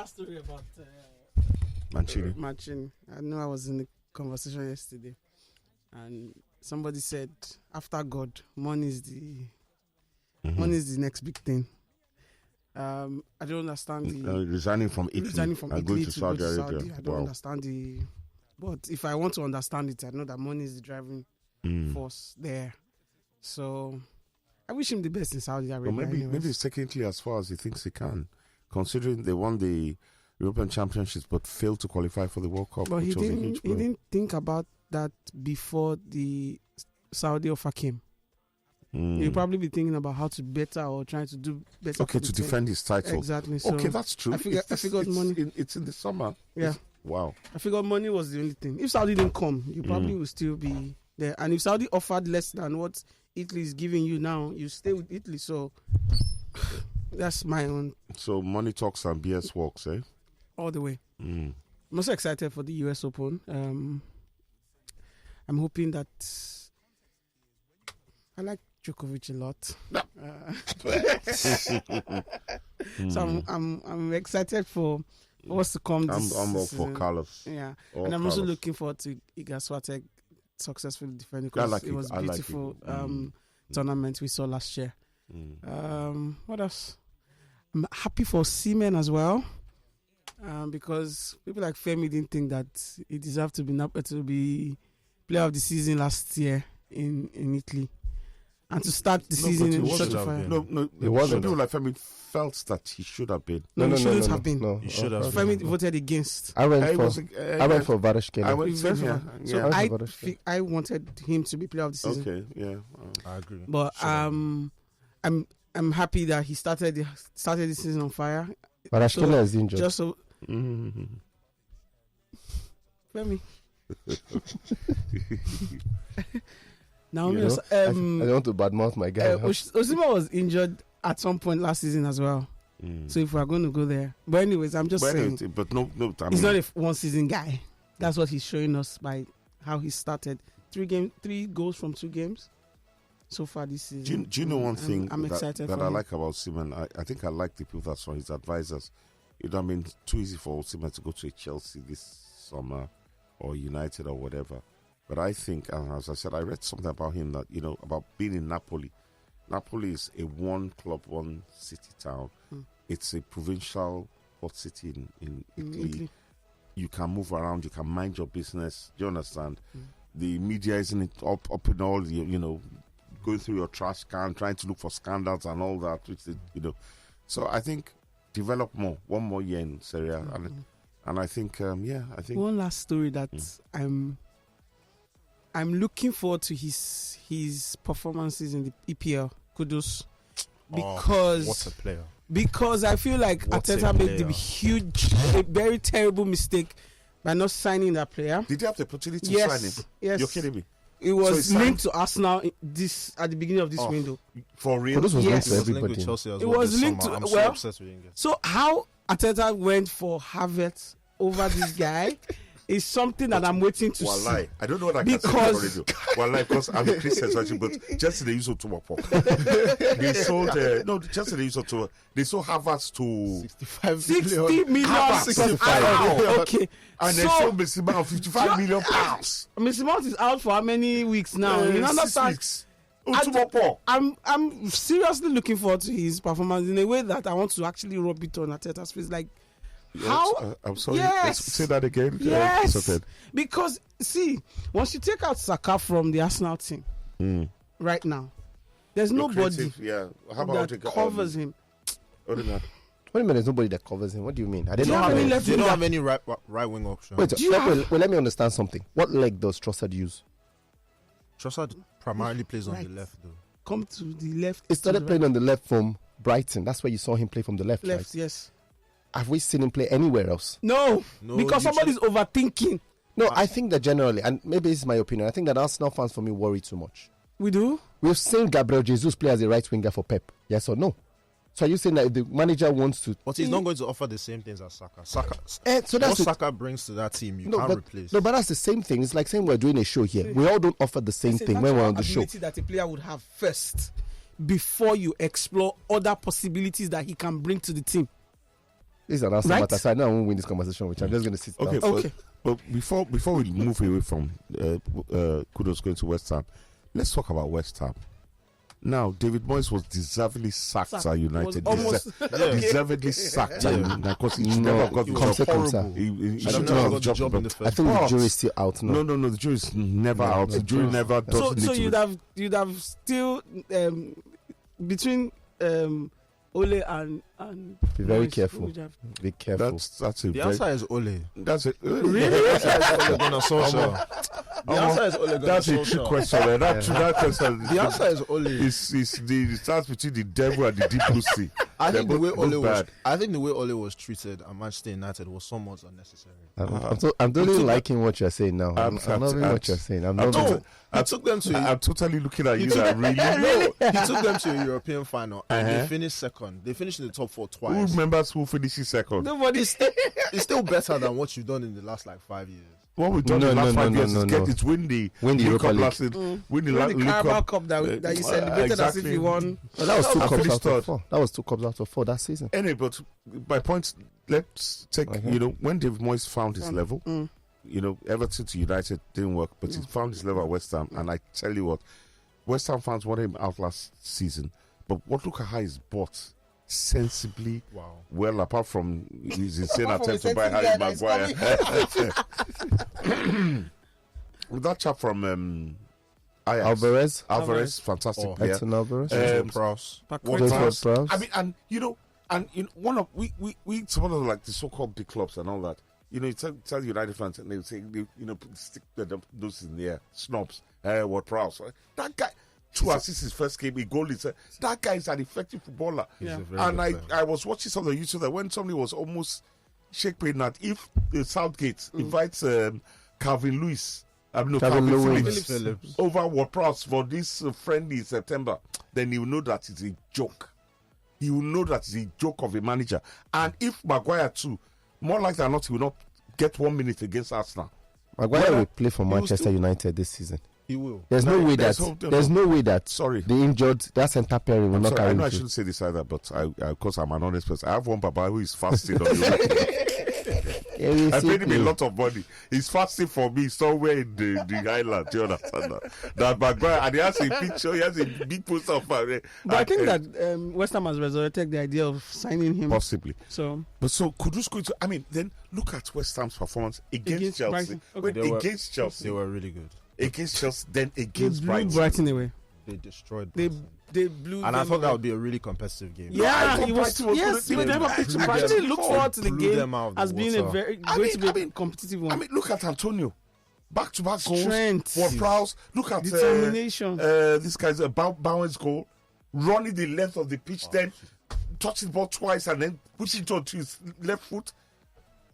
that story about Mancini. I know I was in the conversation yesterday, and somebody said, after God, money is the next big thing. I don't understand resigning from Italy and going to Saudi Arabia. I don't understand but if I want to understand it, I know that money is the driving force there. So I wish him the best in Saudi Arabia. Well, maybe it's technically as far as he thinks he can, considering they won the European Championships but failed to qualify for the World Cup. But he didn't think about that before the Saudi offer came. He'll probably be thinking about how to better or trying to do better. Okay, to defend his title. Exactly. So okay, that's true. I figured money. It's in the summer. Yeah. Wow. I figured money was the only thing. If Saudi didn't come, you probably will still be there. And if Saudi offered less than what Italy is giving you now, you stay with Italy. So that's my own. So money talks and BS walks, eh? All the way. I'm also excited for the US Open. I'm hoping that I like Djokovic a lot. So I'm excited for what's to come. I'm all for Carlos. Yeah, and I'm also looking forward to Iga Swiatek successfully defending, because it was a beautiful tournament we saw last year. What else? I'm happy for Osimhen as well, because people like Femi didn't think that he deserved to be player of the season last year in Italy. And to start the season in such a fire. No, it wasn't. People like Femi felt that he should have been. No, he shouldn't have been. No, he should have. Femi voted against. I went for Varashkina. I wanted him to be player of the season. Okay, yeah, I agree. But I'm happy that he started the season on fire. Varashkina is injured. Just so. Femi. Now, I don't want to badmouth my guy. Osimhen was injured at some point last season as well. So if we're going to go there, but anyways, I'm just saying. But no, he's not a one-season guy. That's what he's showing us by how he started. 3 goals from 2 games so far this season. Do you know one thing I'm excited that I like about Osimhen? I think I like the people that's from his advisors. It would have been too easy for Osimhen to go to a Chelsea this summer or United or whatever. But I think, as I said, I read something about him that, about being in Napoli. Napoli is a one-club, one-city town. It's a provincial hot city in Italy. You can move around. You can mind your business. Do you understand? The media isn't up in all, going through your trash can, trying to look for scandals and all that. Which So I think develop more. One more year in Serie A. And I think, I think... One last story that I'm looking forward to his performances in the EPL, kudus, because what a player! Because I feel like Arteta made the a very terrible mistake by not signing that player. Did you have the opportunity to sign him? Yes. You're kidding me. It was linked to Arsenal at the beginning of this window. For real? Kudus was linked to It everybody. was linked to I'm so upset we didn't get. So how Arteta went for Havertz over this guy is something that I'm waiting to see. I don't know what I can say on radio. Because I'm a Christian, but just in the use of Tumapo. They sold, just in the use of Tumapo. They sold Havertz to 60 million. Okay. And they sold Messi Mount 55 million pounds. Messi Mount is out for how many weeks now? You understand? 6 weeks. I'm seriously looking forward to his performance in a way that I want to actually rub it on Arteta's face. Like, how? I'm sorry. Yes. Say that again. Yes. Because, see, once you take out Saka from the Arsenal team right now, there's nobody that covers him. What do you mean there's nobody that covers him? What do you mean? They don't have any right wing option. Wait, let me understand something. What leg does Trossard use? Trossard primarily plays on the left, though. Come to the left. He started playing on the left from Brighton. That's where you saw him play from the left, right? Yes. Have we seen him play anywhere else? No, because somebody's overthinking. No, I think that generally, and maybe this is my opinion, I think that Arsenal fans for me worry too much. We do? We've seen Gabriel Jesus play as a right winger for Pep. Yes or no? So are you saying that if the manager wants to... But he's not going to offer the same things as Saka. So that's what Saka brings to that team, you can't replace. No, but that's the same thing. It's like saying we're doing a show here. We all don't offer the same thing when we're on the show. That a player would have first before you explore other possibilities that he can bring to the team. This is an answer matter, so I know I won't win this conversation, which I'm just going to sit down. Okay. But before we move away from Kudus going to West Ham, let's talk about West Ham. Now, David Moyes was deservedly sacked at United. Deservedly sacked at United because he never got the job. He should never got the job in the first. I think the jury is still out now. No, the jury is never out. The jury never does. So you'd have still between Ole and be very careful. Be careful. That's it. The answer is Ole. That's it. Really? The answer is Ole Gunnar Solskjaer. The answer is Ole Gunnar Solskjaer. That's a trick question. That question. The answer is Ole. It starts between the devil and the deep blue sea. I think the way Ole was treated at Manchester United was somewhat unnecessary. I'm totally liking what you're saying now. I'm loving what you're saying. I took them to. I'm totally looking at you. Really? No, he took them to a European final and they finished second. They finished in the top 4 twice. Who remembers who finished second? Nobody. It's still better than what you've done in the last 5 years. What we've done in the last 5 years is win the Europa League. Win the Carabao Cup that you celebrated as if you won. Well, that was 2 cups out of 4. That was 2 cups out of 4 that season. Anyway, but my point, let's take, when David Moyes found his level, Everton to United didn't work, but he found his level at West Ham. And I tell you what, West Ham fans wanted him out last season. But look at how he's bought sensibly well, apart from his insane attempt to buy Harry Maguire. With that chap from Ajax, Alvarez, fantastic player. Edson Alvarez, Prowse. I mean, one of we some of like the so-called big clubs and all that. You tell United fans and they'll say, stick their noses in the air, snobs. What Prowse? That guy. 2 assists his first game, a goal. That guy is an effective footballer. And I was watching some of the YouTube that when somebody was almost shaking that if Southgate invites Calvin Phillips over Ward-Prowse for this friendly in September, then he will know that it's a joke. He will know that it's a joke of a manager. And if Maguire too, more likely than not, he will not get 1 minute against Arsenal. Maguire will play for Manchester United this season. He will. There's no way that the injured, that centre pairing will not carry. I know I shouldn't say this either, but of course I'm an honest person. I have one Baba who is fasting on the I paid him a lot of money. He's fasting for me somewhere in the island. Do you understand that Maguire, and he has a picture, he has a big poster of him. But I think that West Ham has resurrected the idea of signing him. Possibly. So Kudus going to, then look at West Ham's performance against Chelsea. Against Chelsea. They were really good. Against Chelsea, then against Brighton away. They destroyed them. They blew and I thought that would be a really competitive game. Yeah, it was. Yes, I actually look forward to the game as being a very competitive one. I mean, look at Antonio. Back-to-back goals. For Prowse. Look at determination. This guy's Bowen's goal. Running the length of the pitch, then touching the ball twice and then pushing it onto his left foot.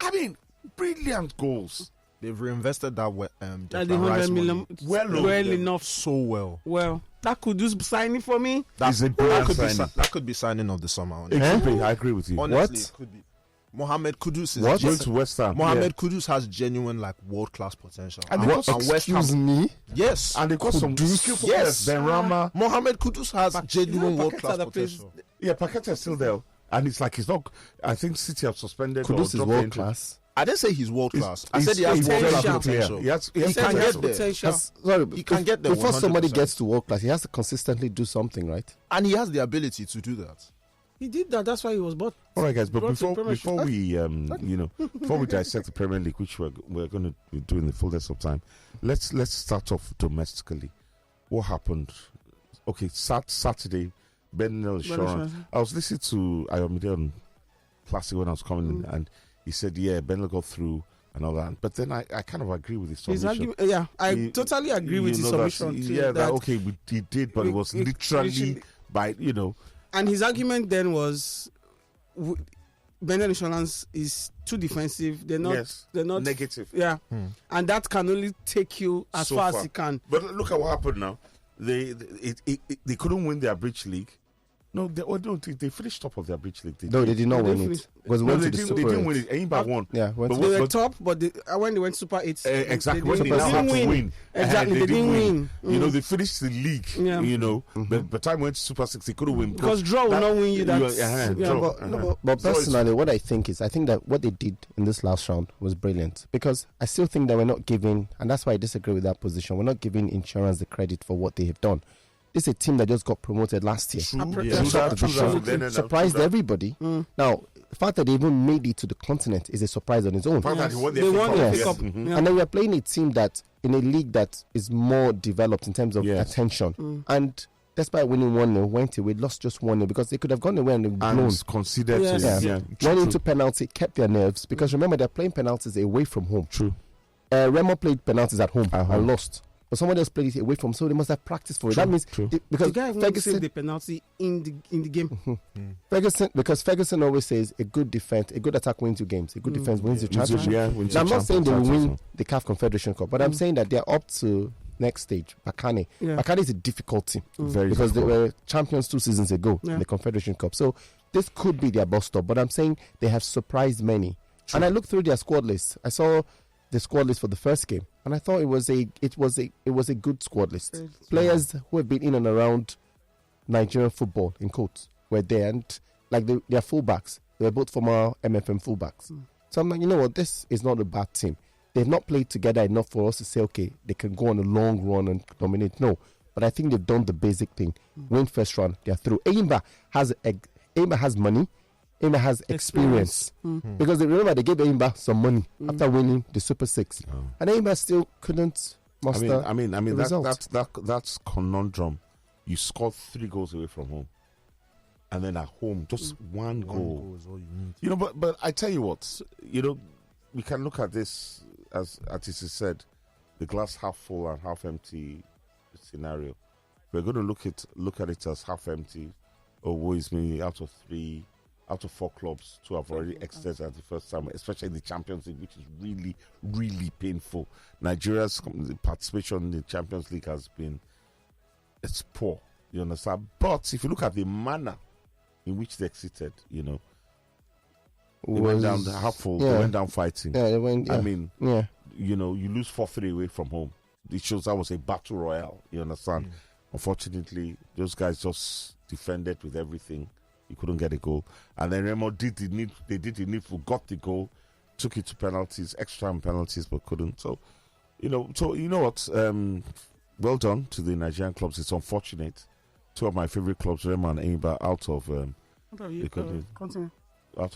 I mean, brilliant goals. They've reinvested that the 100 million well enough. So well. Well, that could do signing for me. That could be signing of the summer. I agree with you. Honestly, it could be. Mohamed Kudus is going to West Ham. Mohamed Kudus has genuine world-class potential. And excuse me? Yes. And they got some skillful players. Ben Rama. Mohamed Kudus has genuine world-class potential. Yeah, Paqueta is still there. And it's not. I think City have suspended. Kudus is world-class. I didn't say he's world class. I said he has world class potential. He can get there. He can get there. Before somebody gets to world class, he has to consistently do something, right? And he has the ability to do that. He did that. That's why he was bought. All right, guys. But before we before we dissect the Premier League, which we're going to be doing the fullness of time, let's start off domestically. What happened? Okay, Saturday, Bendel Insurance. I was listening to Ayomide on Classic when I was coming in, and he said, yeah, Bendel got through and all that. But then I kind of agree with his submission. I totally agree with his submission. He did, but it was literally by, And his argument then was, Bendel Insurance is too defensive. They're not negative. Yeah. And that can only take you as far as it can. But look at what happened now. They couldn't win their bridge league. No, they finished top of their beach league. They did not win it. Because they didn't win it. Enyimba won. Yeah, they were top, but when they went Super 8, exactly. When they now had to win, exactly, they didn't win. You know, they finished the league. Yeah. You know, but by the time we went to Super 6, they couldn't win because draw will not win you. But personally, what I think that what they did in this last round was brilliant, because I still think that we're not giving, and that's why I disagree with that position. We're not giving insurance the credit for what they have done. This is a team that just got promoted last year. Surprised everybody. Now, the fact that they even made it to the continent is a surprise on its own. They won the cup. And then we're playing a team that in a league that is more developed in terms of attention. And despite winning 1-0, went away, lost just 1-0 because they could have gone away and blown. Considered went into penalty, kept their nerves, because remember they're playing penalties away from home. True. Remo played penalties at home and lost. But someone else played it away from, so they must have practiced for it. That means because the guy Ferguson saved the penalty in the game. Ferguson always says a good defense, a good attack wins you games, a good defense wins the championship. Now, I'm not saying they will win the CAF Confederation Cup, but I'm saying that they're up to next stage. Bakane is a difficult team because they were champions 2 seasons ago in the Confederation Cup. So this could be their bus stop. But I'm saying they have surprised many. And I looked through their squad list. I saw the squad list for the first game, and I thought it was a good squad list. Players who have been in and around Nigerian football in quotes were there, and like their fullbacks, they were both former MFM fullbacks. So I'm like, you know what, this is not a bad team. They've not played together enough for us to say, okay, they can go on a long run and dominate. No, but I think they've done the basic thing. Win first round, they're through. Enyimba has money. Enyimba has experience. Because remember, they gave Enyimba some money after winning the Super 6. And Enyimba still couldn't muster the result. That's conundrum. You scored 3 goals away from home. And then at home, just one goal is all you need. You know, but I tell you what, you know, we can look at this as it is said, the glass half full and half empty scenario. We're going to look at it as half empty. Woe is me, out of 4 clubs, 2 have already exited at the first time, especially in the Champions League, which is really, really painful. Nigeria's participation in the Champions League it's poor, you understand? But if you look at the manner in which they exited, you know, they went down half full, they went down fighting. You know, you lose 4-3 away from home. It shows that was a battle royale, you understand? Unfortunately, those guys just defended with everything. He couldn't get a goal. And then Remo did the needful, got the goal, took it to penalties, extra penalties, but couldn't. So, you know what? Well done to the Nigerian clubs. It's unfortunate. 2 of my favorite clubs, Remo and Enyimba, out of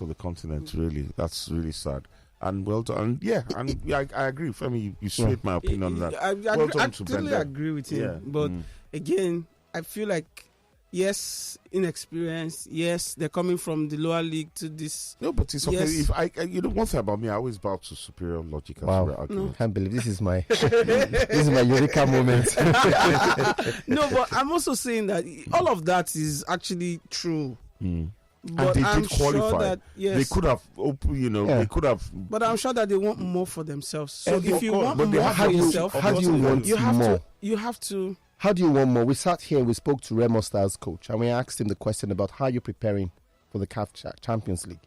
the continent, really. That's really sad. And well done. And I agree. Femi, you swayed my opinion on that. I totally agree with him. Yeah. But again, I feel like, yes, inexperience. Yes, they're coming from the lower league to this. No, but it's okay. Yes. If I one thing about me, I always bow to superior logic. Wow, I can't believe this is my eureka moment. No, but I'm also saying that all of that is actually true. But and they did qualify. Sure that, yes, they could have, they could have. But I'm sure that they want more for themselves. So if you want more for yourself, how do you want more? You have to. How do you want more? We sat here, we spoke to Remo Star's coach, and we asked him the question about how you're preparing for the CAF Champions League.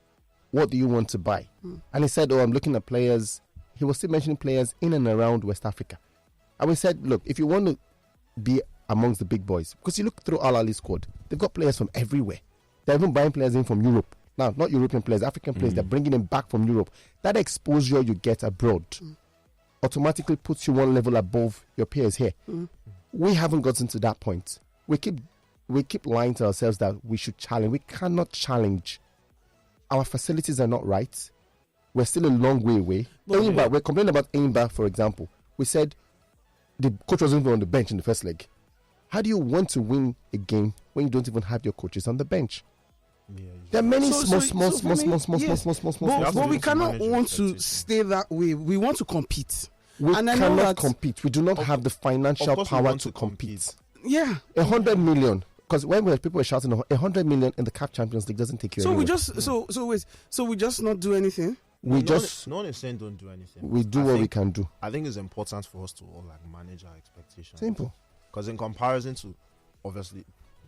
What do you want to buy? And he said, I'm looking at players. He was still mentioning players in and around West Africa. And we said, look, if you want to be amongst the big boys, because you look through Al Ahly squad, they've got players from everywhere. They're even buying players in from Europe. Now, not European players, African players. They're bringing them back from Europe. That exposure you get abroad automatically puts you one level above your peers here. We haven't gotten to that point. We keep lying to ourselves that we should challenge. We cannot challenge. Our facilities are not right. We're still a long way away. We're complaining about Enyimba, for example. We said the coach wasn't even on the bench in the first leg. How do you want to win a game when you don't even have your coaches on the bench? There are many small. But we cannot want to stay that way. We want to compete. We cannot compete. We do not have the financial power to compete. Yeah. 100 million. Because when people were shouting 100 million in the CAF Champions League doesn't take you anywhere. So we just not do anything? No one is saying don't do anything. We do what we can do. I think it's important for us to all manage our expectations. Simple. Because in comparison to, obviously,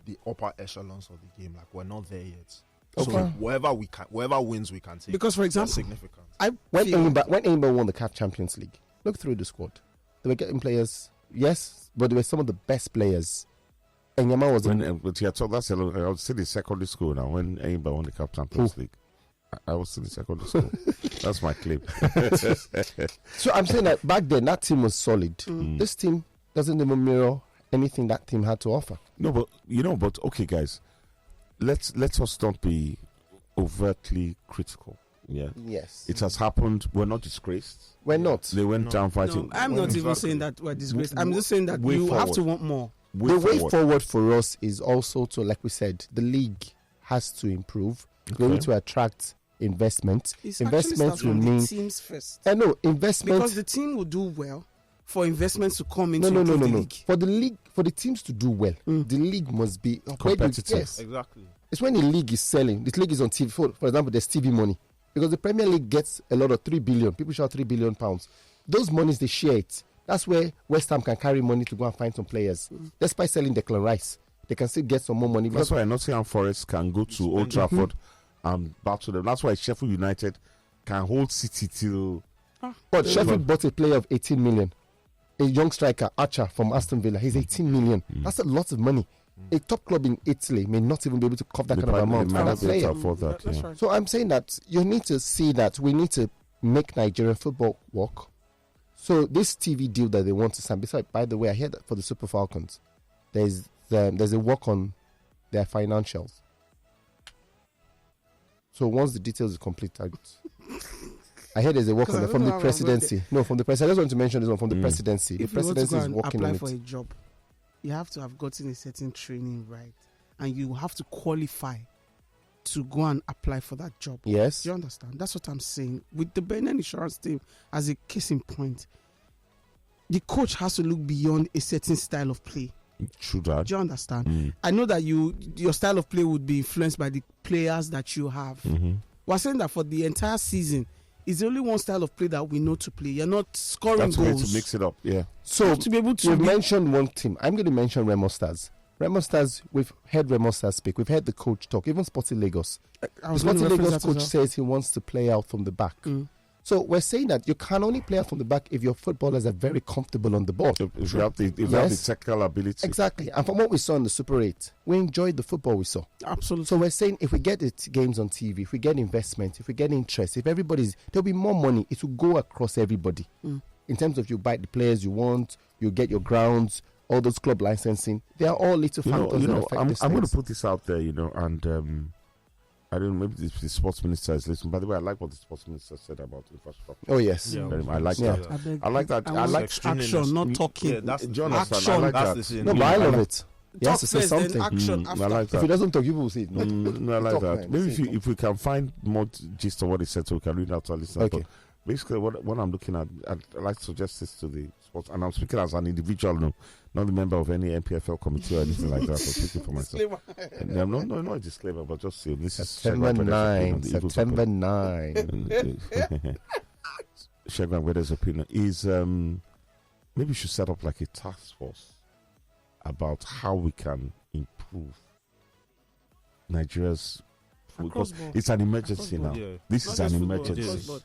the upper echelons of the game. Like we're not there yet. Okay. So whoever wins, we can take. Because, for example, significant. When Enyimba won the CAF Champions League, look through the squad. They were getting players, yes, but they were some of the best players. And Yama was that's I was still in secondary school now when Enyimba won the CAF Champions League. I was still in secondary school. That's my claim. So I'm saying that back then that team was solid. This team doesn't even mirror anything that team had to offer. No, but okay, guys, let us not be overtly critical. Yeah. Yes. It has happened. We're not disgraced. We're not. They went down fighting. No, I'm not even saying that we're disgraced. I'm just saying that you have to want more. The way forward for us is also to, like we said, the league has to improve. Okay. We need to attract investment. Investment will mean teams first. No, investment because the team will do well for investments to come into the league. For the teams to do well, the league must be competitive. Yes, exactly. It's when the league is selling. This league is on TV. For example, there's TV money because the Premier League gets a lot of 3 billion. People shout 3 billion pounds. Those monies they share it. That's where West Ham can carry money to go and find some players. Despite selling Declan Rice, they can still get some more money. That's why Nottingham Forest can go to Old Trafford and battle them. That's why Sheffield United can hold City till. But Sheffield bought a player of 18 million. A young striker, Archer from Aston Villa. He's 18 million. That's a lot of money. A top club in Italy may not even be able to cover that kind of amount for that player. Right. So I'm saying that you need to see that we need to make Nigerian football work. So this TV deal that they want to sign, besides, by the way, I heard that for the Super Falcons, there's a work on their financials. So once the details are complete, I heard there's a work on them from the presidency. No, from the presidency. I just want to mention this one from the presidency. If the presidency you is working on it. for a job, you have to have gotten a certain training, right? And you have to qualify to go and apply for that job. Yes. Do you understand? That's what I'm saying. With the Benin insurance team, as a case in point, the coach has to look beyond a certain style of play. True that. Do you understand? I know that your style of play would be influenced by the players that you have. We're saying that for the entire season, it's only one style of play that we know to play. You're not scoring That's goals. to mix it up, yeah. So to be able to you've mentioned one team. I'm going to mention Remo Stars. Remo Stars, we've heard Remo Stars speak. We've heard the coach talk. Even Sporting Lagos. The Sporting Lagos coach says he wants to play out from the back. So we're saying that you can only play out from the back if your footballers are very comfortable on the ball. If you have the technical ability. Exactly. And from what we saw in the Super 8, we enjoyed the football we saw. Absolutely. So we're saying if we get the games on TV, if we get investment, if we get interest, if there'll be more money. It will go across everybody. In terms of you buy the players you want, you get your grounds, all those club licensing. They are all little factors that affect I'm going to put this out there, and I don't know, maybe the sports minister is listening. By the way, I like what the sports minister said about infrastructure. Oh, yes. Yeah, I like that. I like that. I like action, not talking. Yeah, that's John, I like that. No, but I love it. He has to say first, something. Action after. I like that. If he doesn't talk, people will see it. No, I like that. Maybe if we can find more gist of what he said, so we can read out to our listeners. Okay. But basically, what I'm looking at, I'd like to suggest this to the sports, and I'm speaking as an individual, not a member of any NPFL committee or anything like that. I'm speaking for myself. No, not a disclaimer, but just say this is September 9. September 9. Shagwan Weather's opinion is maybe we should set up like a task force about how we can improve Nigeria's because it's an emergency now. Yeah. This is an emergency.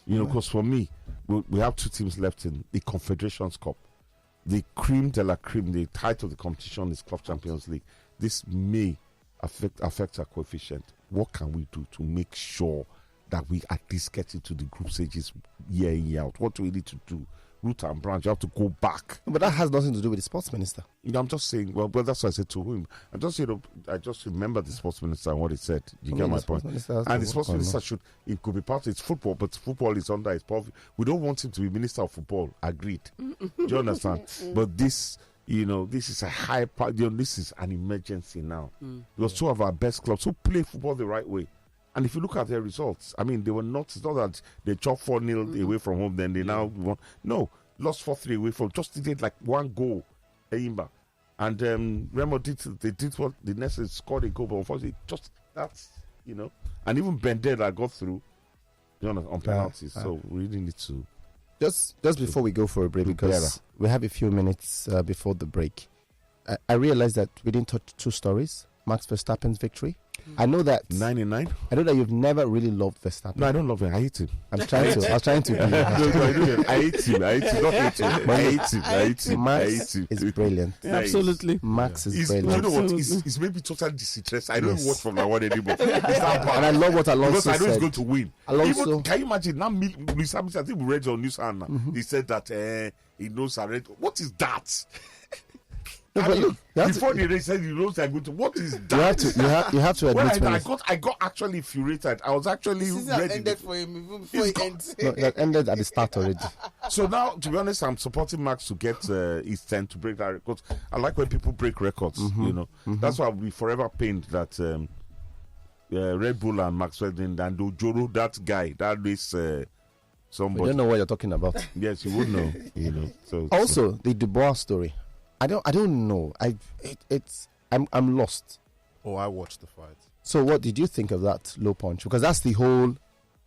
Because for me, we have two teams left in the Confederations Cup. The cream de la cream, the title of the competition is Club Champions League. This may affect our coefficient. What can we do to make sure that we at least get into the group stages year in, year out? What do we need to do? Root and branch, you have to go back. But that has nothing to do with the sports minister. I'm just saying, well, that's what I said to him. I just remember the sports minister and what he said. You get my point? And the sports minister it could be part of his football, but football is under his purview. We don't want him to be minister of football. Agreed. Do you understand? But this, this is a high part. This is an emergency now. Because two of our best clubs who play football the right way. And if you look at their results, I mean, it's not that they chopped 4-0 away from home, then they now won. No, lost 4-3 away from, just did like one goal, Enyimba. And Remo did what the next is scored a goal, but unfortunately, just that's, and even Bendera got through, on penalties. So we really need to. Just before we go for a break, because we have a few minutes before the break, I realized that we didn't touch two stories. Max Verstappen's victory. I know that 99. I know that you've never really loved Verstappen. No, I don't love him. I hate him. I was trying to. I hate him. Not hate him. I hate him. Max is brilliant. Absolutely. Max is brilliant. You know what? He's made me totally disinterested. I don't watch Formula 1 anymore. And I love what Alonso said. Because I know he's going to win. Alonso. Can you imagine now? Lewis Hamilton, I think we read on news and he said that he knows already. What is that? No, but look, before the race, said he knows they're going to. What is that? You have to admit. I got actually infuriated. I was actually ready. Ended for him even before it ends. No, that ended at the start already. So now, to be honest, I'm supporting Max to get his 10 to break that record. I like when people break records. You know, that's why I'll be forever pained that Red Bull and Max Verstappen and Ojoro, that guy, that is somebody. I don't know what you're talking about. Yes, you would know. You know. So also the Dubois story. I don't know. I'm lost. Oh, I watched the fight. So what did you think of that low punch? Because that's the whole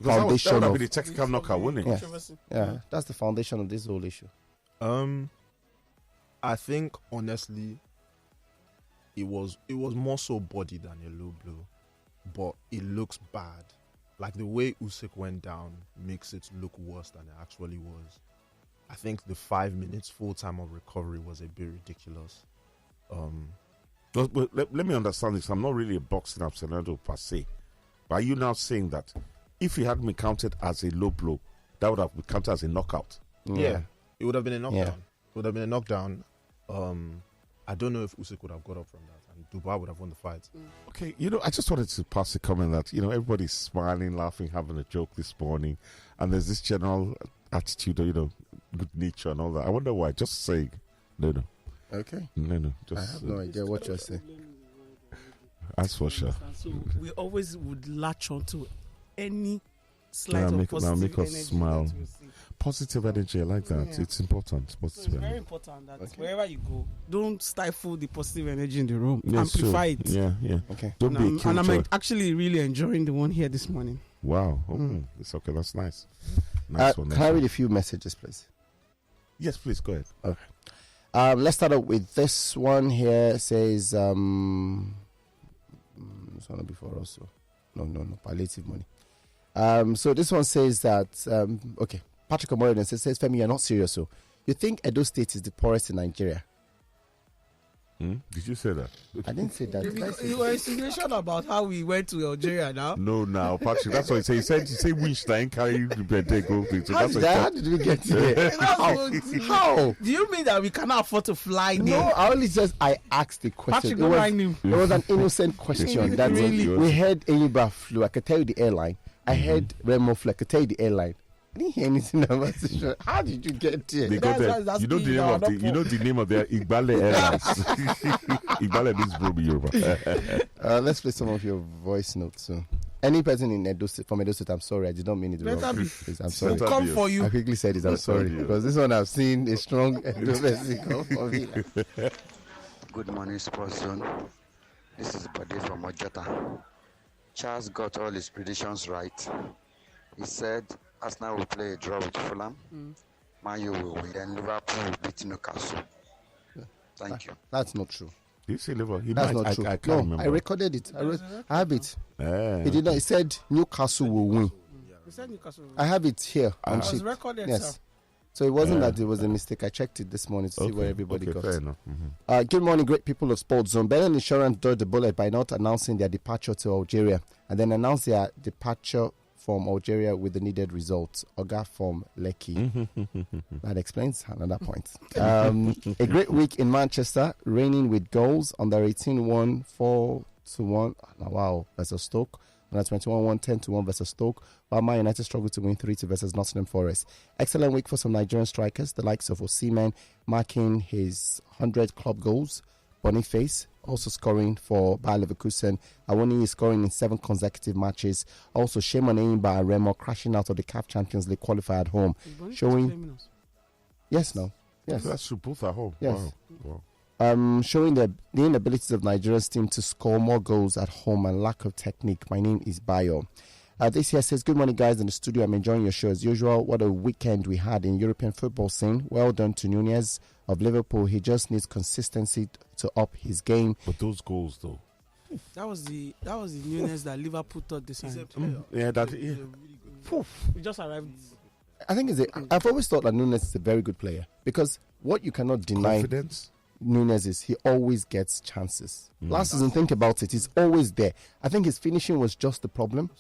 foundation that would of be the technical knockout, wouldn't it? Yeah, that's the foundation of this whole issue. I think honestly, it was more so body than a low blow, but it looks bad. Like the way Usyk went down makes it look worse than it actually was. I think the 5 minutes full time of recovery was a bit ridiculous. But let me understand this. I'm not really a boxing aficionado per se. But are you now saying that if it hadn't been counted as a low blow, that would have been counted as a knockout? Yeah, it would have been a knockdown. Yeah. It would have been a knockdown. I don't know if Usyk would have got up from that, and Dubois would have won the fight. Okay, I just wanted to pass a comment that, everybody's smiling, laughing, having a joke this morning, and there's this general attitude of, good nature and all that. I wonder why. Just saying. No. Okay. No. I have no idea what you're saying. That's for sure. So we always would latch on to any slight of make positive us energy smile. that we see. Positive energy, I like that. Yeah. It's important. So Positive it's very energy. important that wherever you go, don't stifle the positive energy in the room. Yes, Amplify sure. it. Yeah. Okay. Don't be a And I'm killjoy. actually really enjoying the one here this morning. Wow. Okay. It's okay. That's nice. Nice one. Can I read a few messages, please? Yes, please go ahead. Okay. Let's start up with this one here. It says, this one before also. No, palliative money. So this one says that, Patrick Omoridan says, Femi, you're not serious. So you think Edo State is the poorest in Nigeria? Did you say that? I didn't say that. You were insinuation about how we went to Algeria now. No, now, Patrick, that's what he said. He said wish that ain't carry the birthday go thing. So How did we get here? How? Do you mean that we cannot afford to fly there? No, I asked the question. Patrick, don't mind him. It was an innocent question. That Really? we heard Enibra flew. I could tell you the airline. I heard Remo flew. I could tell you the airline. I didn't hear anything about this. How did you get here? They got That's you know the name of the Igbale Airlines. Igbale means Broby Yoruba. Let's play some of your voice notes. So, any person in Edo State, from Edo State, I'm sorry, I did not mean it wrong. Please, I'm sorry. Better Come be for you. I quickly said it. I'm sorry because this one I've seen a strong Edo person come for me. Good morning, Sports Zone. This is Bade from Ojota. Charles got all his predictions right. He said Arsenal will play a draw with Fulham. Man U will win. Then Liverpool will beat Newcastle. Thank you. That's not true. Did you say Liverpool? That's not true. I can't No, remember. I recorded it. I have it. Yeah. He did not. He said Newcastle will win. We said Newcastle. I have it here on It was sheet. recorded, Yes. sir. So it wasn't that it was a mistake. I checked it this morning to see where everybody got. Fair enough. Good morning, great people of Sports Zone. Belen Insurance dodged the bullet by not announcing their departure to Algeria and then announced their departure from Algeria with the needed results. Oga from Lekki. That explains another point. A great week in Manchester, raining with goals. Under 18 won 4-1. Wow, versus Stoke. Under 21 won 10-1 versus Stoke. While Man United struggled to win 3-2 versus Nottingham Forest. Excellent week for some Nigerian strikers, the likes of Osimhen marking his 100 club goals. Boniface also scoring for Bayer Leverkusen. Awoni is scoring in 7 consecutive matches. Also, Shemon Eimba and Remo crashing out of the CAF Champions League qualifier at home. Showing... Yes, no. Yes. That's true. Both at home. Yes. Wow. Showing the inabilities of Nigeria's team to score more goals at home and lack of technique. My name is Bayo. This here says, good morning, guys, in the studio. I'm enjoying your show as usual. What a weekend we had in European football scene. Well done to Nunez of Liverpool. He just needs consistency to up his game. But those goals, though. That was the Nunez that Liverpool thought they signed. Yeah, that. Yeah. We just arrived. I think I've always thought that Nunez is a very good player because what you cannot deny Confidence. Nunez is he always gets chances. Last season, think about it, he's always there. I think his finishing was just the problem.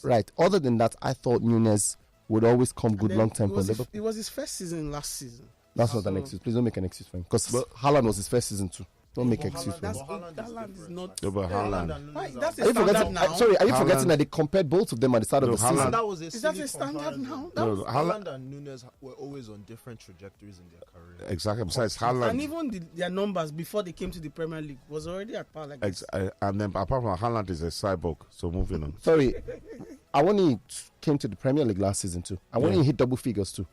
Right. Other than that, I thought Nunez would always come good long term for Liverpool. It was his first season last season. That's not an excuse. Please don't make an excuse for him. Because Haaland was his first season too. Don't make an excuse for him. Haaland is not. That's a standard now. Sorry, are you forgetting that they compared both of them at the start of the season? Is that a standard now? Haaland and Nunez were always on different trajectories in their career. Exactly. Besides Haaland. And even their numbers before they came to the Premier League was already at par like this. And then apart from Haaland is a cyborg. So moving on. Sorry, Awoniyi came to the Premier League last season too. Awoniyi hit double figures too.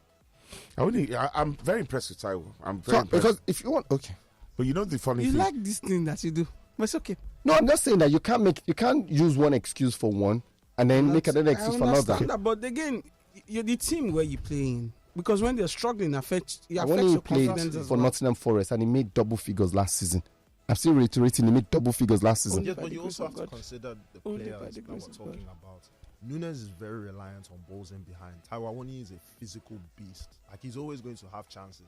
I'm very impressed with Taiwo. I'm very impressed. Because if you want, okay. But you know the funny thing. You like this thing that you do, but it's okay. No, I'm not saying that you can't use one excuse for one and then make another excuse for another. That, but again, you're the team where you play in because when they're struggling, affects your played confidence for Nottingham Forest and he made double figures last season. I'm still reiterating he made double figures last season. Yes, but you also have to consider the players that we're talking about. Nunez is very reliant on balls in behind. Taiwo Awoniyi is a physical beast. Like he's always going to have chances.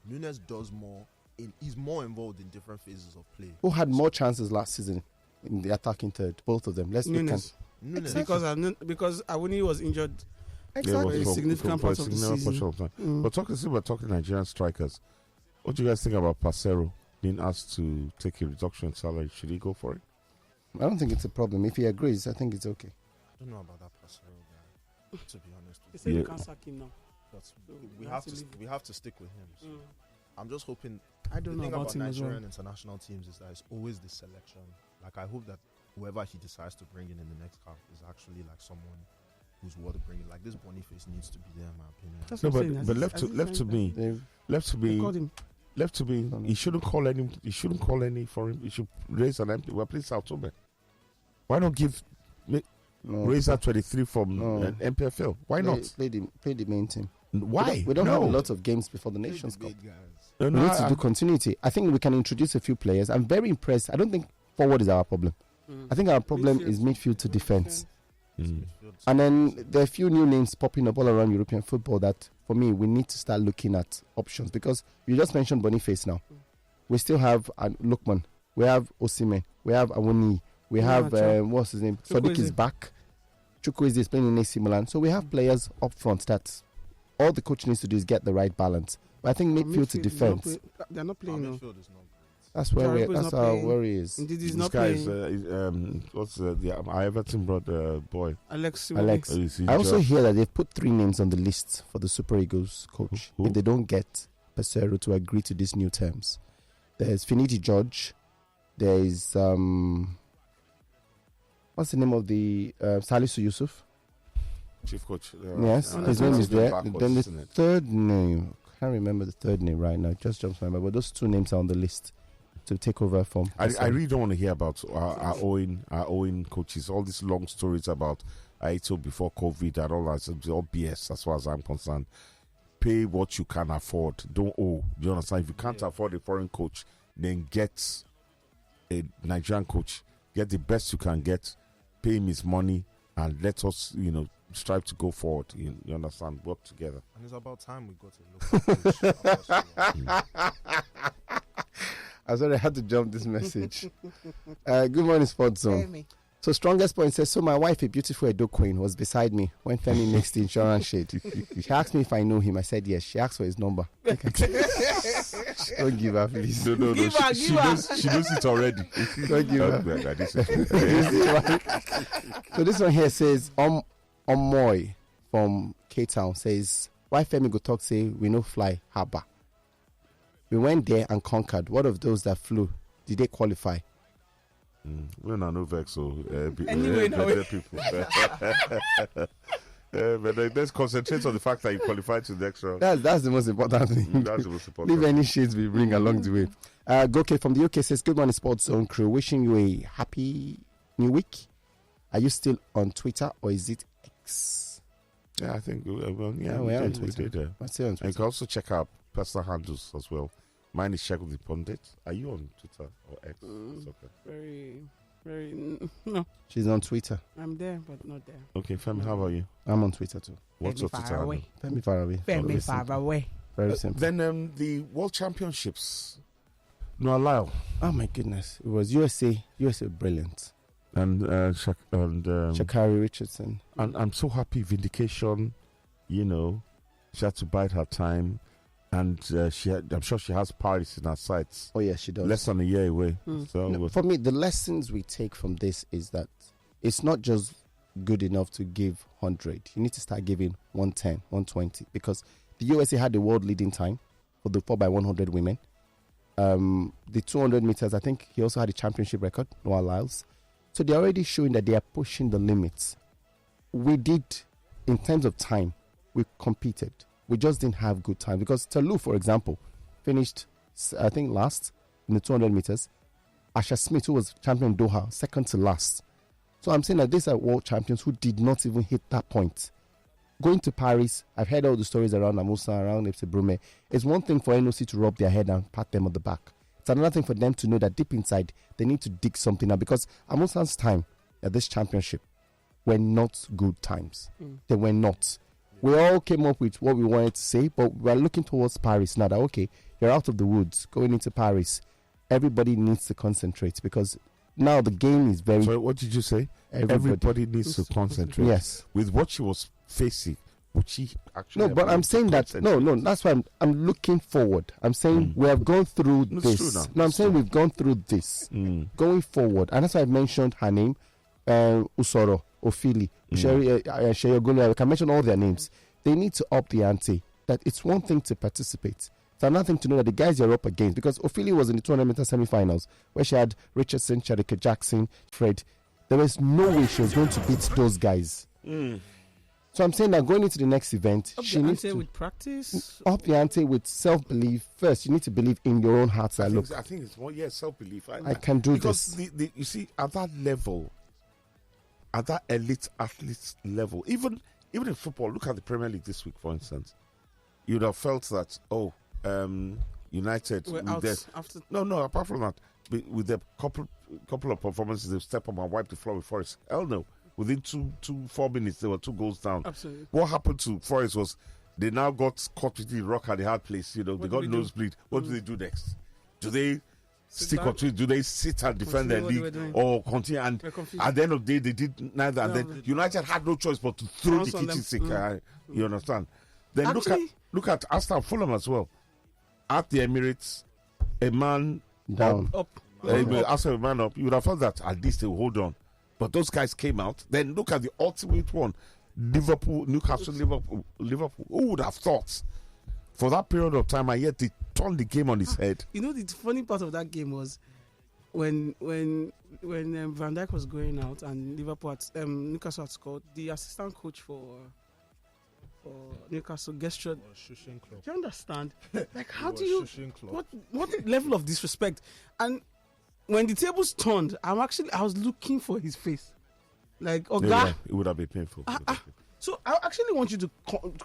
Nunez does more. He's more involved in different phases of play. Who had more chances last season in the attacking third? Both of them. Nunez. Because Awoniyi was injured. Exactly. A significant part of the season. But we're talking Nigerian strikers. What do you guys think about Pasero being asked to take a reduction in salary? Should he go for it? I don't think it's a problem. If he agrees, I think it's okay. I don't know about that Pasero guy, to be honest. They say you can't sack him now. But we have to stick with him. So. I'm just hoping. I don't know about him as well. Nigerian international teams is that it's always the selection. Like I hope that whoever he decides to bring in the next CAF is actually like someone who's worth bringing. Like this Boniface needs to be there, in my opinion. But left to me, he shouldn't call any. He shouldn't call any for him. He should raise an empty. We're playing South Tome. Why not give? Raise that 23 from NPFL. Why not play the main team? Why? We don't have a lot of games before the Nations Cup. We need to do continuity. I think we can introduce a few players. I'm very impressed. I don't think forward is our problem. I think our problem is midfield to defense. And then there are a few new names popping up all around European football that, for me, we need to start looking at options. Because you just mentioned Boniface now. We still have Lookman. We have Osimhen. We have Awoniyi. We have, what's his name? Sadiq is back. Chukwueze is playing in AC Milan. So we have players up front that all the coach needs to do is get the right balance. But I think midfield to defense. They're not playing. Midfield is not great. That's where that's our worry is. Indeed, he's this not guy playing. is what's the Everton brought boy Alex. I also hear that they've put 3 names on the list for the Super Eagles coach. Who? If they don't get Pesero to agree to these new terms, there's Finidi George. There is what's the name of the Salisu Yusuf? Chief coach. Yes, his name is there. Then the third name, I can't remember the third name right now. It just jumps my mind. But those 2 names are on the list to take over from. I really don't want to hear about our own coaches. All these long stories about Aito before COVID and all that. It's all BS as far as I'm concerned. Pay what you can afford. Don't owe. Do you understand? If you can't afford a foreign coach, then get a Nigerian coach. Get the best you can get. Pay him his money and let us, strive to go forward. You understand? Work together. And it's about time we got a look. I'm sorry, I had to jump this message. Good morning, Sports Zone. So strongest point says, so my wife, a beautiful Edo queen, was beside me when Femi mixed the insurance shade. She asked me if I knew him. I said yes. She asked for his number. Don't give her, please. No. She knows it already. Don't give her. So this one here says, Omoy from K-Town says, why Femi go talk say we no fly harbor? We went there and conquered. What of those that flew? Did they qualify? We're not no vex, so anyway, people. But let's concentrate on the fact that you qualified to the next round. That's the most important thing. That's the most important. Leave any shades we bring along the way. Goke from the UK says, good morning, Sports Zone crew. Wishing you a happy new week. Are you still on Twitter or is it X. Yeah, I think we we're on Twitter. We did. I see on Twitter. And you can also check our personal handles as well. Mine is Check with the Pundit. Are you on Twitter or X? It's okay. No. She's on Twitter. I'm there, but not there. Okay, Femi, how about you? I'm on Twitter too. What's your Twitter handle? Femi far away. Femi far away. Very simple. Then the World Championships. Noah Lyle. Oh my goodness. It was USA brilliant. And Sha'Carri Richardson. And I'm so happy, vindication, she had to bide her time. And I'm sure she has Paris in her sights. Oh, yeah, she does. Less than a year away. So for me, the lessons we take from this is that it's not just good enough to give 100. You need to start giving 110, 120. Because the USA had the world leading time for the 4x100 women. The 200 meters, I think he also had a championship record, Noah Lyles. So they're already showing that they are pushing the limits. We did, in terms of time, we competed. We just didn't have good time. Because Talou, for example, finished, I think, last in the 200 meters. Asha Smith, who was champion in Doha, second to last. So I'm saying that these are world champions who did not even hit that point. Going to Paris, I've heard all the stories around Amusa, around FC Brume. It's one thing for NOC to rub their head and pat them on the back. It's another thing for them to know that deep inside, they need to dig something out. Because Amusa's time at this championship were not good times. They were not. We all came up with what we wanted to say, but we're looking towards Paris now that, okay, you're out of the woods, going into Paris. Everybody needs to concentrate because now the game is very... So what did you say? Everybody needs to concentrate. Yes. With what she was facing, would she actually... No, but I'm saying that... No, that's why I'm looking forward. I'm saying we have gone through this. No, I'm saying we've gone through this. Going forward. And that's why I mentioned her name, Usoro, Ofili, Sheyogulu. I can mention all their names. They need to up the ante. That it's one thing to participate. It's another thing to know that the guys you're up against, because Ophelia was in the 200-meter semi-finals where she had Richardson, Sharika Jackson, Fred. There was no way she was going to beat those guys. So I'm saying that going into the next event, she needs to with practice, up the ante with self-belief. First, you need to believe in your own heart. I think it's more self-belief. I can do because this. Because you see, at that level, at that elite athlete level, even in football, look at the Premier League this week, for instance. You'd have felt that, United... No, apart from that, with the couple of performances, they've stepped up and wiped the floor with Forest. Hell no. Within 4 minutes, there were 2 goals down. Absolutely. What happened to Forest was they now got caught with the rock at the hard place. They got nosebleed. What do they do next? Do they stick or do they sit and defend their league or continue? And at the end of the day, they did neither. And then United had no choice but to throw the kitchen sink. You understand? Then look at Aston Fulham as well. At the Emirates, a man down. After a man up, you would have thought that at least they will hold on. But those guys came out. Then look at the ultimate one. Newcastle, Liverpool. Who would have thought? For that period of time, and yet they turned the game on its head. You know, the funny part of that game was when Van Dijk was going out and Newcastle had scored, the assistant coach for Newcastle gestured. Do you understand? Like, how do you... What level of disrespect? And when the tables turned, I was looking for his face. Like, yeah, it would have been painful. So I actually want you to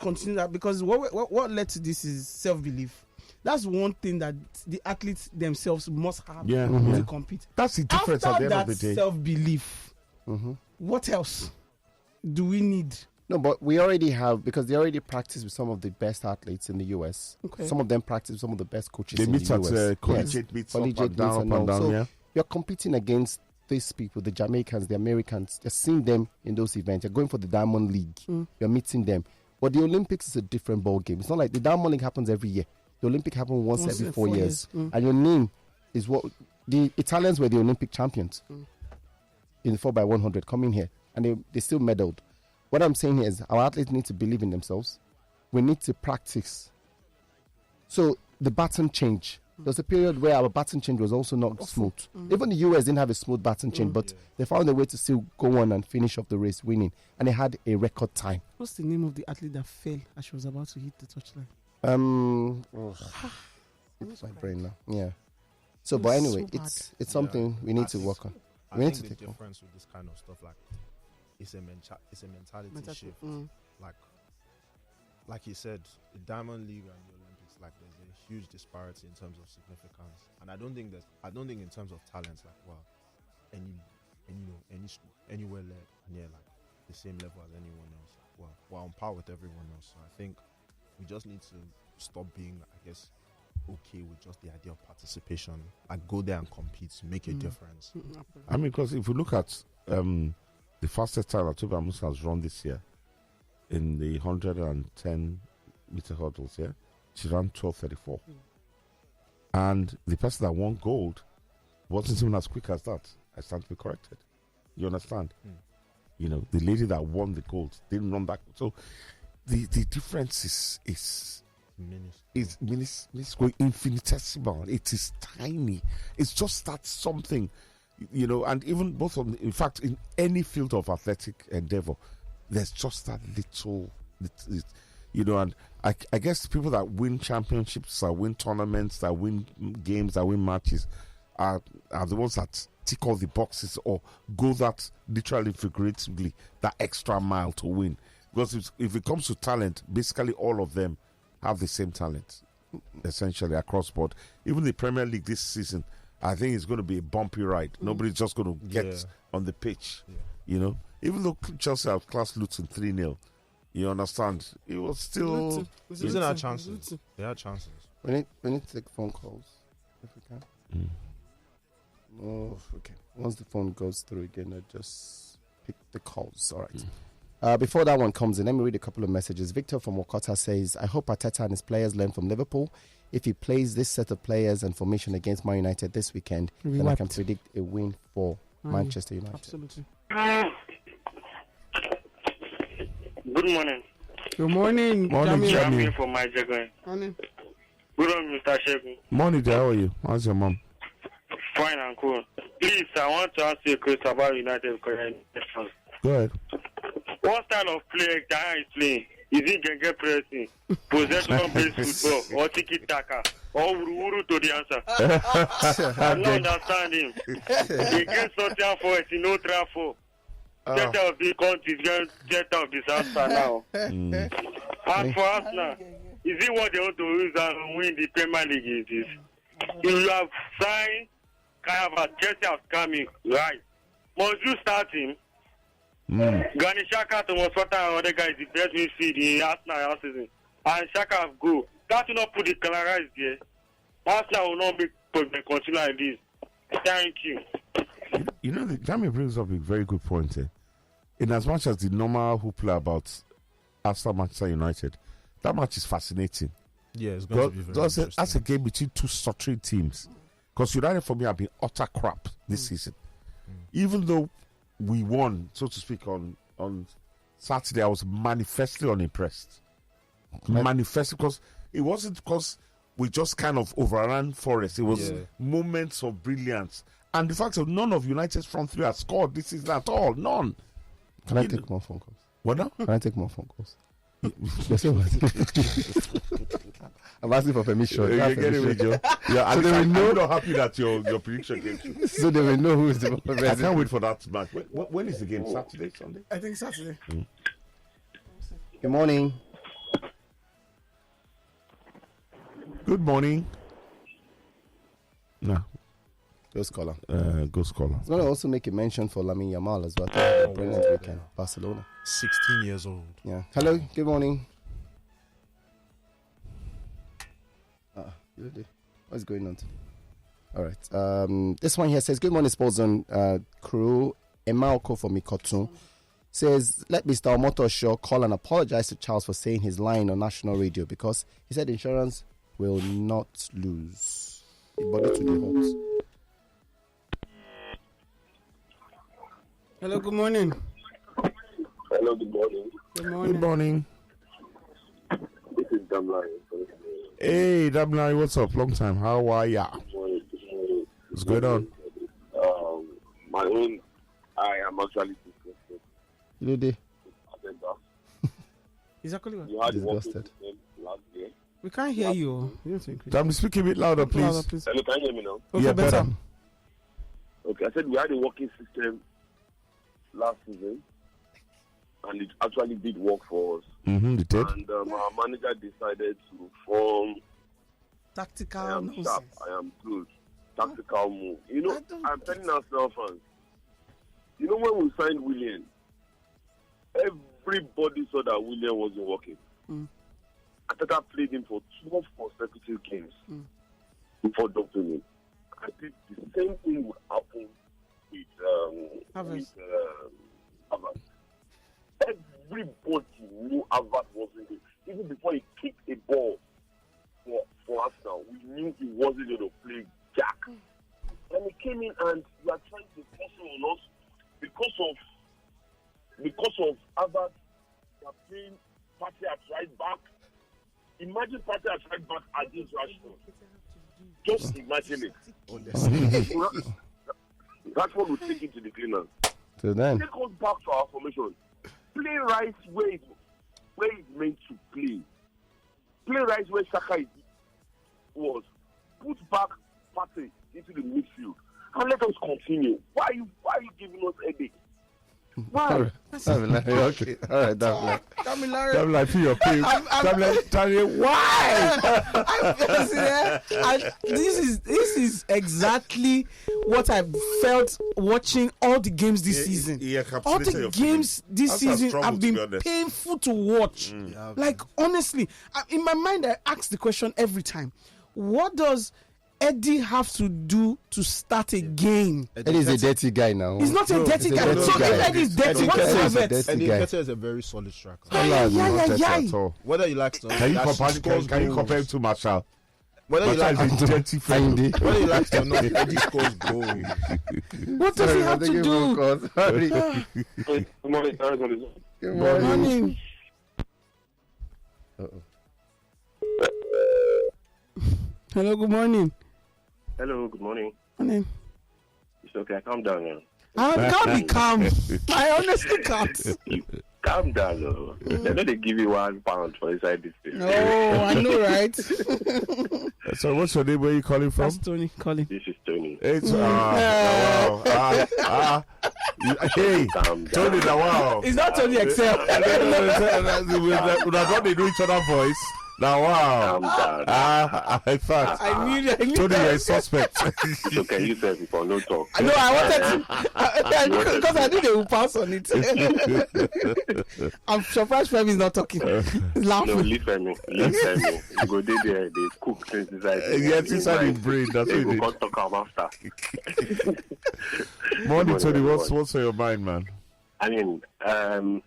continue that, because what led to this is self-belief. That's one thing that the athletes themselves must have to compete. That's the difference at the end of the day. Self-belief. What else do we need? No, but we already have, because they already practice with some of the best athletes in the US. Okay. Some of them practice with some of the best coaches in the US. They meet at collegiate meets up and down. So you're competing against these people, the Jamaicans, the Americans. You're seeing them in those events. You're going for the Diamond League. You're meeting them. But the Olympics is a different ball game. It's not like the Diamond League happens every year. The Olympic happens once every 4 years. And your name is what... The Italians were the Olympic champions in the 4x100 coming here. And they still medaled. What I'm saying here is our athletes need to believe in themselves. We need to practice. So the baton change. There was a period where our baton change was also not smooth. Even the US didn't have a smooth baton change, but they found a way to still go on and finish off the race winning. And they had a record time. What's the name of the athlete that fell as she was about to hit the touchline? It's my brain now. Yeah. So, but anyway, it's something we need to work on. We need to take the difference with this kind of stuff. Like, it's a mentality shift. Like he said, the Diamond League and the Olympics, like there's a huge disparity in terms of significance, and I don't think in terms of talent, like anywhere near like the same level as anyone else. We're on par with everyone else. So I think we just need to stop being, I guess, okay with just the idea of participation. Like go there and compete to make a difference. I mean, because if you look at the fastest time that Tobi Amusan has run this year in the 110 meter hurdles, she ran 12:34, and the person that won gold wasn't even as quick as that. I stand to be corrected. You understand? You know, the lady that won the gold didn't run that. So the difference is infinitesimal. It is tiny. It's just that something, you know, and even both of them, in fact, in any field of athletic endeavor, there's just that little, you know, and I guess people that win championships, that win tournaments, that win games, that win matches are the ones that tick all the boxes or go that literally figuratively that extra mile to win. Because if it comes to talent, basically all of them have the same talent, essentially across board. Even the Premier League this season, I think it's going to be a bumpy ride. Nobody's just going to get on the pitch, you know. Even though Chelsea outclassed Luton 3-0, you understand, it was still... They had chances. They had chances. We need to take phone calls, if we can. Oh, okay. Once the phone goes through again, I just pick the calls. All right. Before that one comes in, let me read a couple of messages. Victor from Wakota says, I hope Arteta and his players learn from Liverpool. If he plays this set of players and formation against Man United this weekend, then I can predict a win for Manchester United. Absolutely. Good morning. Good morning. Morning, I'm here for my Jaguar. Morning. Good morning, Mr. Shegun. Morning, dear. How are you? How's your mom? Fine and cool. Please, I want to ask you a question about United. Go ahead. What style of play Ghana is playing? Is it Genge pressing, possession-based football, or tiki-taka, or uru to the answer? I'm not understanding. Against Nottingham Forest in Old Trafford. Center of the country is center of disaster now. As for Arsenal, is it what they want to use and win the Premier League? Is you have signed kind of a Chelsea has coming, right? Must you start him? Granit Xhaka, Thomas Partey, and other guys, the best midfield in Arsenal last season. And Xhaka have go. That will not put the Canaries there. Arsenal will not make problem continue like this. Thank you. You know, Jamie brings up a very good point here. In as much as the normal hoopla about Arsenal Manchester United, that match is fascinating. Yeah, it's going to be very interesting. That's a game between two stuttering teams. Because United for me have been utter crap this season. Even though we won, so to speak, on Saturday, I was manifestly unimpressed. Manifestly, because it wasn't because we just kind of overran Forest. It was moments of brilliance. And the fact that none of United's front three has scored this season at all. None. Can I take more phone calls? What now? Can I take more phone calls? I'm asking for permission. Yeah, so I'm not happy that your prediction came true. So they will know who is the president. I can't wait for that match. When is the game? Saturday, Sunday? I think Saturday. Good morning. Good morning. No. Ghost caller. Ghost caller. I was going to also make a mention for Lamine Yamal as well. A brilliant weekend. Barcelona. 16 years old. Yeah. Hello. Good morning. What's going on? All right. This one here says, good morning, Sports Zone crew. Emaoko from Ikotun says, let Mr. Omoto Shaw call and apologize to Charles for saying he's lying on national radio because he said insurance will not lose. Body to the Hawks. Hello, good morning. Hello, good morning. Good morning. Good morning. This is Damlai. Hey, Damlai, what's up? Long time. How are ya? What's going on? My own, I am actually disgusted. You did. He's actually disgusted. Last year. We can't hear you. Damn, speak a bit louder, please. Hello, can you hear me now? Okay, yeah, better. Okay, I said we had a working system last season, and it actually did work for us. It did. And our manager decided to form tactical. I am sharp. I am good. Tactical move. You know, I'm telling ourselves fans. You know, when we signed William, everybody saw that William wasn't working. Ateta played him for 12 consecutive games before dumping him. I think the same thing would happen with Havertz. Everybody knew Havertz wasn't good. Even before he kicked a ball for Arsenal, we knew he wasn't going to play Jack. And he came in and we are trying to force him on us because of Havertz. They are playing Partey at right back. Imagine Partey at right back against Rashford. Just imagine it. Rashford will take it to the cleaners. So then, take us back to our formation. Play right where it's meant to play. Play right where Saka was. Put back Partey into the midfield and let us continue. Why are you giving us headache? Why? Okay. All right, Damn, feel your pain. Why? This is exactly what I felt watching all the games this season. All the games this season have been painful to watch. Like, honestly, in my mind, I ask the question every time: what does Eddie have to do to start a game? Eddie's a dirty guy now. He's not a dirty guy. So if Eddie's dirty, what is Havertz? Eddie Nketiah is a very solid striker. Whether you like to, can you compare him to Marshall? Whether you like to or not, Eddie scores goals. What does he have to do? Good morning. Good morning. Hello, good morning. Hello, good morning. Morning. It's okay, calm down now. I can't be calm. I honestly can't. Calm down, though. They're not going to give you £1 for inside this thing. Oh, I know, right? So, what's your name? Where are you calling from? That's Tony calling. This is Tony. It's hey, Tony, wow. It's not Tony Excel. We have not been doing each other voice. Now, wow. In fact, I knew Tony, you're a suspect. It's okay, you said before, no talk. No, I wanted to, because I knew they would pass on it. I'm surprised Femi is not talking. He's laughing. No, leave Femi. You go there, they cook things inside. Yes, inside your brain. That's what they can't talk after. Morning, Tony. What's on your mind, man? I mean, I'm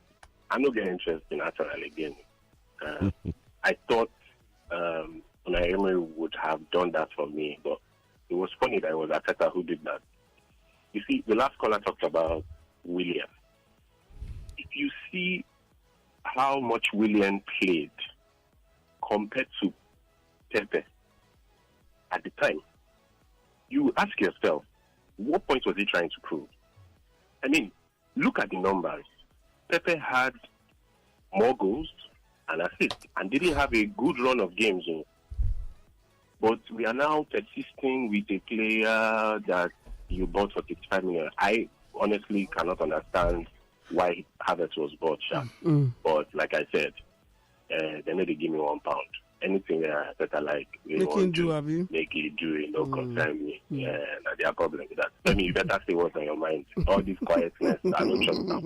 not getting interested in Arsenal again. I thought Unai Emery would have done that for me, but it was funny that it was Arteta who did that. You see, the last caller talked about William. If you see how much William played compared to Pepe at the time, you ask yourself, what point was he trying to prove? I mean, look at the numbers. Pepe had more goals and assists and didn't have a good run of games. But we are now persisting with a player that you bought for 65 million. I honestly cannot understand why Havertz was bought. But like I said, they need to give me £1. Anything that I like, make it do, no concern me. Yeah, that's their problem with that. I mean, you better say what's on your mind. All this quietness, I don't trust now.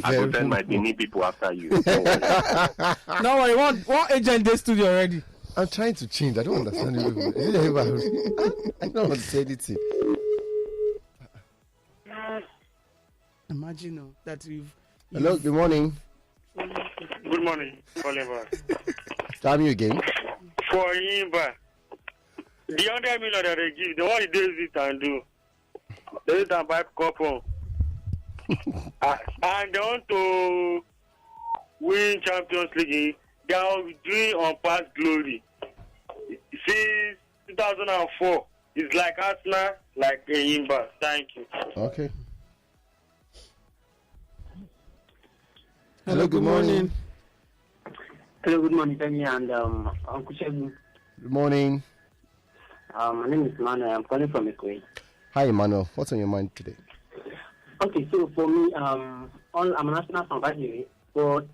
I will send my Benin people after you. No, I want agent in the studio already. I'm trying to change. I don't understand it. I don't want to say anything. Imagine that you've. Hello, good morning. Good morning, Oliver. Tell me again. For him, the 100 million that they give, the one he does it and do. They need to buy couple. And they want to win Champions League. They are doing on past glory. Since 2004, it's like Arsenal, like a Imba. Thank you. Okay. Hello, good morning. Hello, good morning, Femi and Uncle Shegun. Good morning. My name is Emmanuel. I'm calling from Ikoyi. Hi, Emmanuel. What's on your mind today? Okay, so for me, I'm an Arsenal fan, by the way, but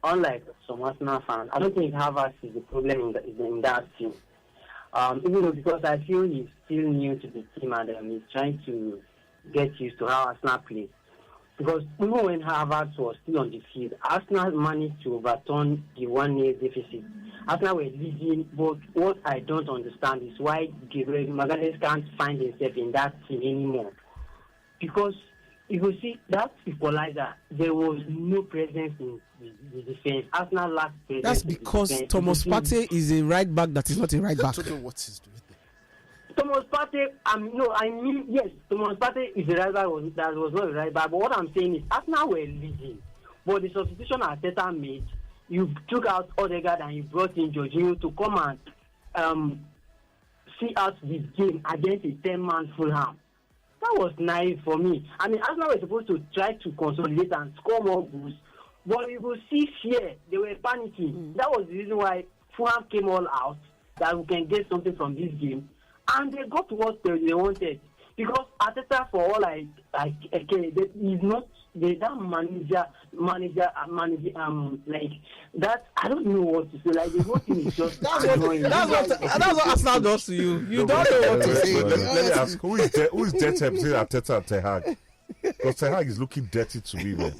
unlike some Arsenal fans, I don't think Havertz is the problem in that team. Even though because I feel he's still new to the team and he's trying to get used to how Arsenal plays. Because even when Havertz was still on the field, Arsenal managed to overturn the 1-0 deficit. Arsenal were leading, but what I don't understand is why Gabriel Magalhaes can't find himself in that team anymore. Because if you see that equalizer, there was no presence in the defense. Arsenal lacked presence. That's because Thomas Partey is a right back that is not a right back. I don't know what he's doing there. Thomas Partey, yes, Thomas Partey is a right back that was not a right back. But what I'm saying is Arsenal were leading. But the substitution Arteta made, you took out Odegaard and you brought in Jorginho to come and see out this game against a 10-man Fulham. That was naive for me. I mean, Arsenal were supposed to try to consolidate and score more goals. But you could see fear. They were panicking. That was the reason why Fulham came all out, that we can get something from this game. And they got what they wanted. Because Arteta, for all he's not that manager, like that. I don't know what to say. Like the whole thing is just that's what Arsenal does to you. You don't know what to say. Let me ask, who is dirty between Arteta and Ten Hag? Because Ten Hag is looking dirty to me, man.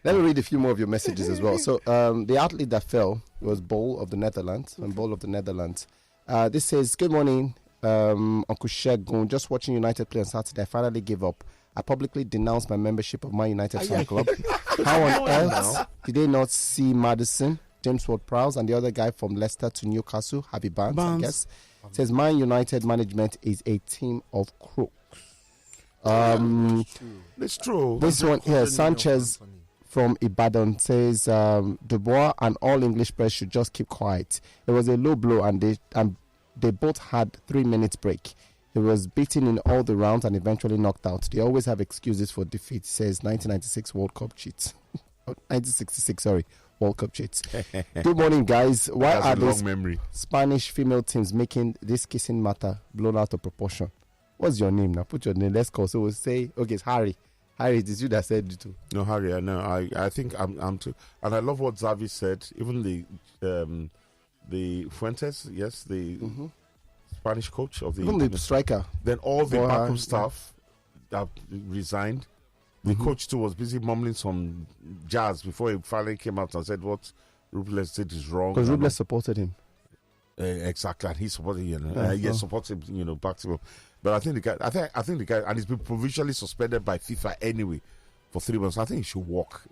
Let me read a few more of your messages as well. So the athlete that fell was Bol of the Netherlands. This says, good morning, Uncle Shegun. Just watching United play on Saturday, I finally gave up. I publicly denounced my membership of Man United Fan Club. How on earth did they not see Maddison, James Ward-Prowse, and the other guy from Leicester to Newcastle, Harvey Barnes, I guess? It says, Man United management is a team of crooks. It's true. This one here, Sanchez from Ibadan says, Dubois and all English press should just keep quiet. It was a low blow and they both had 3 minutes break. He was beaten in all the rounds and eventually knocked out. They always have excuses for defeat, says 1996 World Cup cheats. 1966, sorry, World Cup cheats. Good morning, guys. Why are these Spanish female teams making this kissing matter blown out of proportion? What's your name now? Put your name. Let's call. So we'll say, okay, it's Harry. Harry, it is you that said it too. No, Harry, I think I'm too. And I love what Xavi said. Even the Fuentes, yes, the Spanish coach of the... Even the striker. Then all the backroom staff have resigned. The coach too was busy mumbling some jazz before he finally came out and said what Rubles did is wrong. Because Rubles supported him. Exactly, and he supported him. Supported him, backed him up. But I think the guy, and he's been provisionally suspended by FIFA anyway for 3 months. I think he should walk.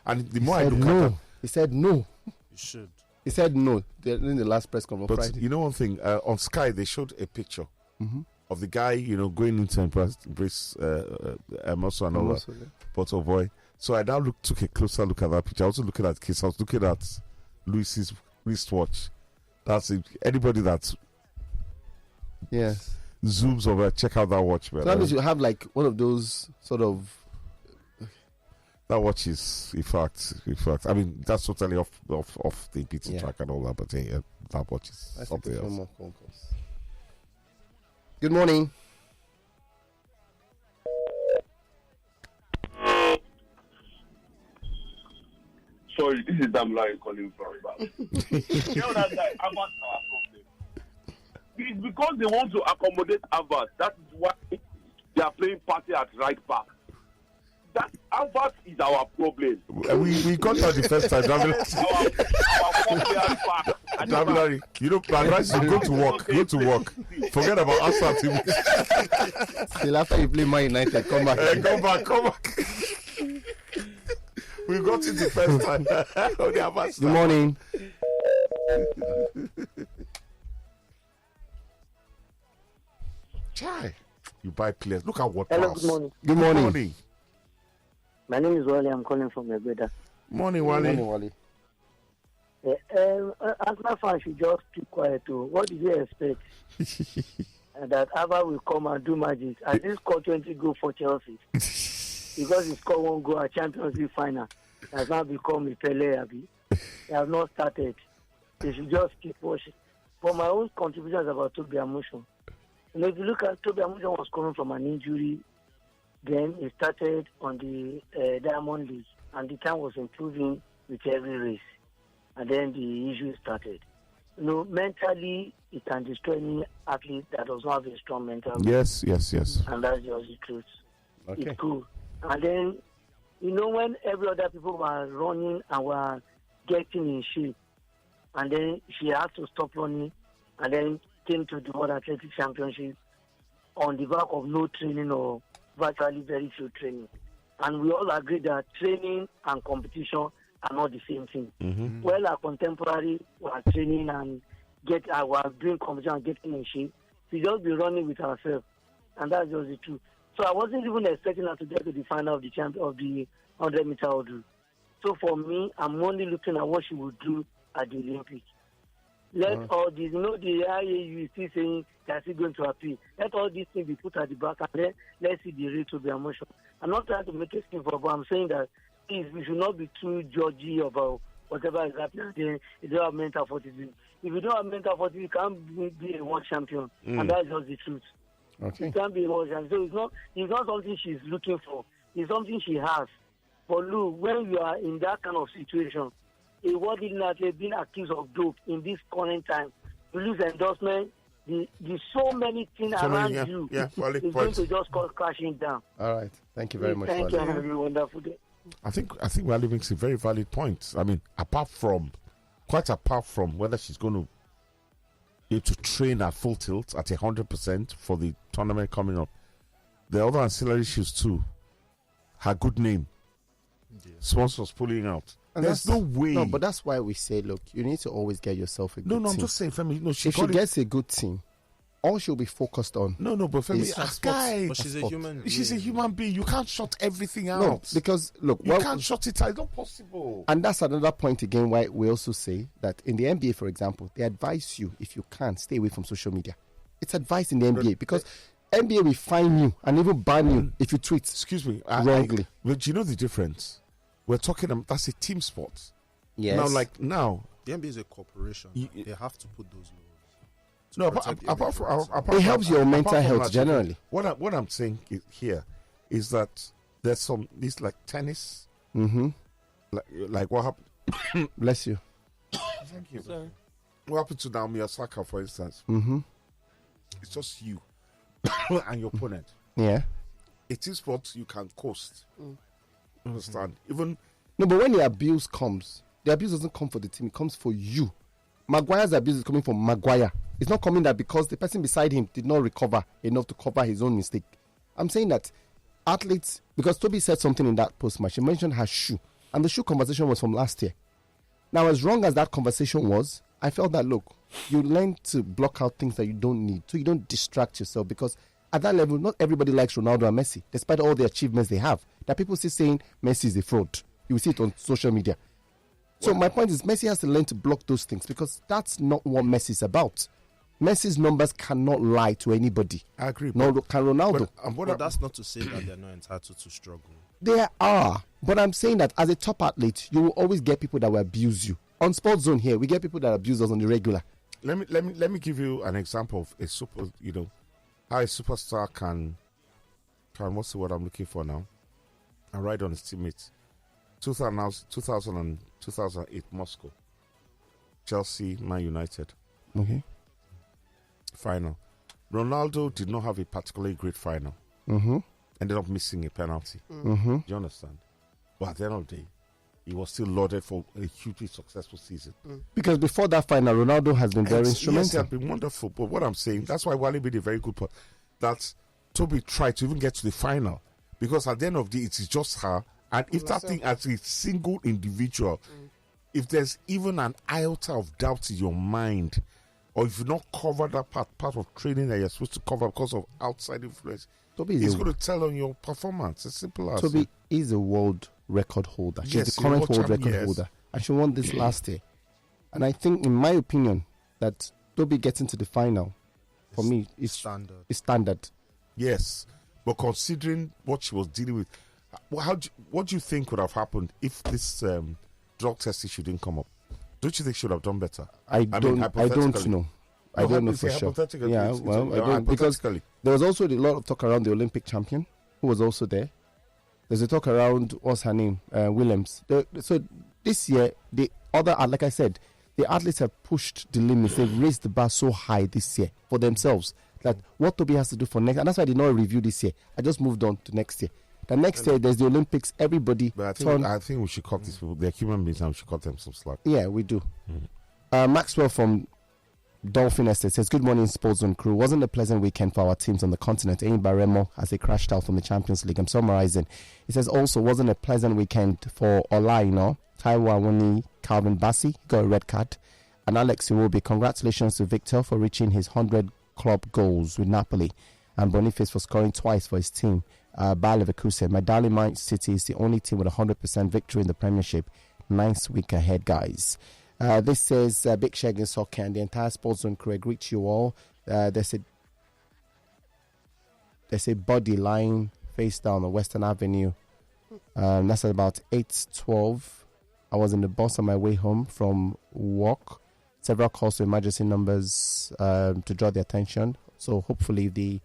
And the more I look at it, he said no. You should. He said no in the last press conference. But Friday. You know one thing, on Sky they showed a picture of the guy, going into embrace Emerson and all that. But oh boy! So I now took a closer look at that picture. I was also looking at Kiss. I was looking at Luis's wristwatch. That's it. Anybody that's zooms over, check out that watch, man. So that means you have like one of those sort of. That watch is, in fact. I mean, that's totally off the beaten track and all that. But that watch is something else. Good morning. Sorry, this is Damla calling from Ibadan. You know that guy, Abbas our problem. It's because they want to accommodate Abbas. That is why they are playing party at right back. That Abbas is our problem. We got that the first time. Damla, my advice is go to work. Go to work. Forget about Arsenal team. Till after you play Man United, come back. Come back. We got it the first time. Good morning. Chai, you buy players. Look at what. Hello, good morning. Good morning. My name is Wally. I'm calling from Egbeda. Morning, Wally. Morning, Wally. Arsenal fans should just keep quiet too. What did you expect? That Ava will come and do magic. I just scored 20 goals for Chelsea. Because he scored 1 goal at Champions League final. It has now become a Pele Abi. They have not started. They should just keep watching. For my own contribution is about Toby Amushon. If you look at Toby Amushon was coming from an injury Then it started on the Diamond League, and the time was improving with every race. And then the issue started. Mentally, it can destroy any athlete that does not have a strong mental. Yes. And that's just the truth. Okay. It's cool. And then, when every other people were running and were getting in shape, and then she had to stop running, and then came to the World Athletics Championship on the back of no training or virtually very few training. And we all agree that training and competition are not the same thing. Mm-hmm. Well, our contemporary were training and were doing competition and getting in shape. We just be running with ourselves, and that's just the truth. So I wasn't even expecting her to get to the final of the 100-meter hurdle. So for me, I'm only looking at what she would do at the Olympics. Let all these, the IAU is still saying they're still going to appeal. Let all these things be put at the back, and then let's see the rate to be emotional. I'm not trying to make a scheme for, but I'm saying that please, we should not be too judgy about whatever is happening. Then you don't have mental fortitude. If you don't have mental fortitude, you can't be a world champion, and that's just the truth. Okay. You can't be a world champion. So it's not something she's looking for. It's something she has. But look, when you are in that kind of situation, a world leading athlete being accused of dope in this current time, you lose endorsement, the so many things around you is going to just cause crashing down. All right. Thank you very much. Thank you, and have a wonderful day. I think Wally makes a very valid point. I mean, apart from whether she's going to be able to train at full tilt at 100% for the tournament coming up, the other ancillary issues too, her good name, sponsors pulling out. And there's no way. No, but that's why we say, look, you need to always get yourself a good team. No, I'm just saying, Femi. No, if she gets a good team, all she'll be focused on. No, but Femi, but she's a human being. She's a human being. You can't shut everything out. No, because look, you can't shut it out. It's not possible. And that's another point again why we also say that in the NBA, for example, they advise you, if you can, stay away from social media. It's advice in the NBA because NBA will fine you and even ban you if you tweet. Excuse me, wrongly. But you know the difference? We're talking. That's a team sport. Yes. Now, the NBA is a corporation. They have to put those laws. No, apart from it helps your mental health generally. What I'm saying here is that there's some this like tennis. Mm-hmm. Like what happened? Bless you. Thank you. Sorry. What happened to Naomi Osaka, for instance? Mm-hmm. It's just you and your opponent. Yeah. It is what you can coast. Understand? Even no, but when the abuse comes, the abuse doesn't come for the team; it comes for you. Maguire's abuse is coming from Maguire. It's not coming that because the person beside him did not recover enough to cover his own mistake. I'm saying that athletes, because Toby said something in that post-match, he mentioned her shoe, and the shoe conversation was from last year. Now, as wrong as that conversation was, I felt that, look, you learn to block out things that you don't need, so you don't distract yourself, because at that level, not everybody likes Ronaldo and Messi, despite all the achievements they have. There are people still saying Messi is a fraud. You will see it on social media. So my point is, Messi has to learn to block those things, because that's not what Messi is about. Messi's numbers cannot lie to anybody. I agree. No, can Ronaldo. But that's not to say that they're not entitled to struggle. There are. But I'm saying that as a top athlete, you will always get people that will abuse you. On Sports Zone here, we get people that abuse us on the regular. Let me give you an example of a how a superstar can what's the word I'm looking for now? And ride on his teammates. 2008 Moscow. Chelsea, Man United. Okay. Final. Ronaldo did not have a particularly great final. Mm-hmm. Ended up missing a penalty. Mm-hmm. Do you understand? But at the end of the day, he was still lauded for a hugely successful season. Because before that final, Ronaldo has been very instrumental. Yes, he has been wonderful. But what I'm saying, that's why Wally made a very good point. That Toby tried to even get to the final. Because at the end of the day, it is just her. And if that thing as a single individual, if there's even an iota of doubt in your mind, or if you not cover that part of training that you're supposed to cover because of outside influence, it's going to tell on your performance. It's simple as Toby is a world record holder. She's the current world record holder. And she won this last year. And I think, in my opinion, that Toby getting to the final, for me, is standard. Yes. But considering what she was dealing with, what do you think would have happened if this drug test issue didn't come up? Don't you think she would have done better? I don't know. I don't know for sure. Yeah, well, I don't, because there was also a lot of talk around the Olympic champion who was also there. There's a talk around, what's her name? Williams. So this year, like I said, the athletes have pushed the limits. They've raised the bar so high this year for themselves that what Toby has to do for next, and that's why I did not review this year. I just moved on to next year. The next year, there's the Olympics. Everybody. But I think we should cut these people. They're human beings, and we should cut them some slack. Yeah, we do. Maxwell from Dolphin Estate says, "Good morning, Sports Zone crew. Wasn't a pleasant weekend for our teams on the continent. Ain Baremo as they crashed out from the Champions League. I'm summarizing. He says also wasn't a pleasant weekend for Olaino, Taiwo Awoni, Calvin Bassi got a red card, and Alex Iwobi. Congratulations to Victor for reaching his 100 club goals with Napoli, and Boniface for scoring twice for his team. Bayer Leverkusen. My darling Man City is the only team with 100% victory in the Premiership. Nice week ahead, guys." This says Big Shag in Soccer and the entire Sports Zone crew greet you all. There's a body lying face down on Western Avenue. That's at about 8:12. I was in the bus on my way home from work. Several calls to emergency numbers to draw the attention. So hopefully the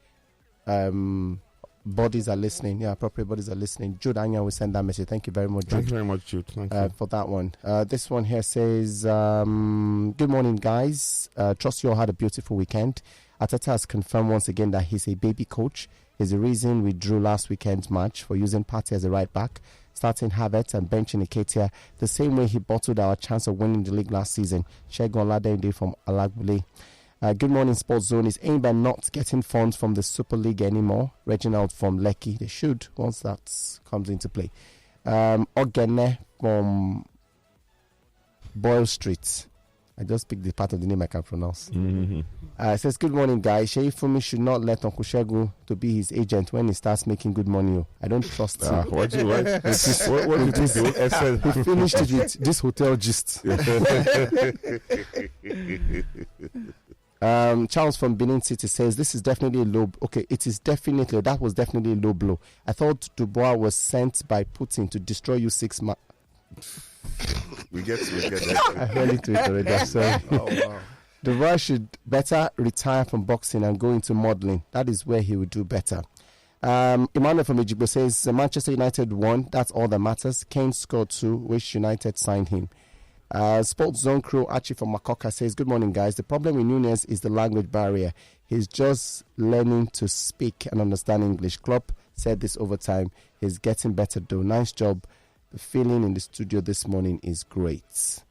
bodies are listening. Yeah, appropriate bodies are listening. Jude Anya will send that message. Thank you very much, Jude. Thank you very much, Jude. Thank you. For that one. This one here says, good morning, guys. Trust you all had a beautiful weekend. Arteta has confirmed once again that he's a baby coach. He's the reason we drew last weekend's match for using Partey as a right back, starting Havertz and benching Nketiah, the same way he bottled our chance of winning the league last season. Shegun Oladende from Alagbule. Good morning, Sports Zone. Is aimed at not getting funds from the Super League anymore. Reginald from Lekki. They should once that comes into play. Ogene from Boyle Street. I just picked the part of the name I can pronounce. It says, good morning, guys. Sheifumi should not let Uncle Shegu to be his agent when he starts making good money. I don't trust him. What do you want? What He finished it with this hotel gist. Charles from Benin City says, this is definitely a low. Okay, that was definitely a low blow. I thought Dubois was sent by Putin to destroy you 6 months. we get that. I heard it already. Sorry. Oh, wow. Dubois should better retire from boxing and go into modeling. That is where he would do better. Emmanuel from Ejigbo says, Manchester United won. That's all that matters. Kane scored 2. Wish United signed him. Sports Zone crew Archie from Makoka says, good morning, guys. The problem with Nunez is the language barrier. He's just learning to speak and understand English. Klopp said this over time. He's getting better though. Nice job. The feeling in the studio this morning is great.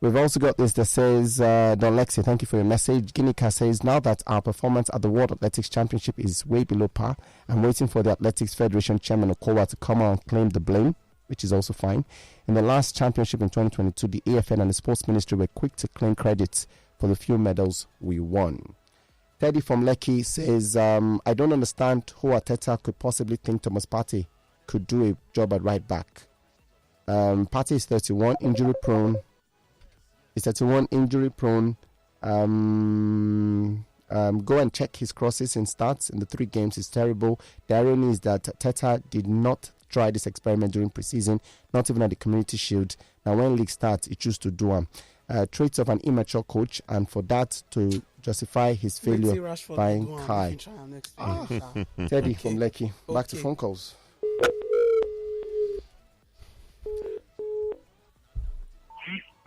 We've also got this that says, Don Lexi, thank you for your message. Ginika says, now that our performance at the World Athletics Championship is way below par, I'm waiting for the Athletics Federation Chairman Okowa to come out and claim the blame, which is also fine. In the last championship in 2022, the AFN and the Sports Ministry were quick to claim credit for the few medals we won. Teddy from Lekki says, I don't understand who Arteta could possibly think Thomas Partey could do a job at right back. Partey is 31, injury prone. He's 31, injury prone. Go and check his crosses and stats in the 3 games. It's terrible. The irony is that Arteta did not try this experiment during preseason, not even at the Community Shield. Now, when league starts, he chose to do them. Traits of an immature coach, and for that to justify his failure, buying Kai. Teddy from Lekki. Back to phone calls.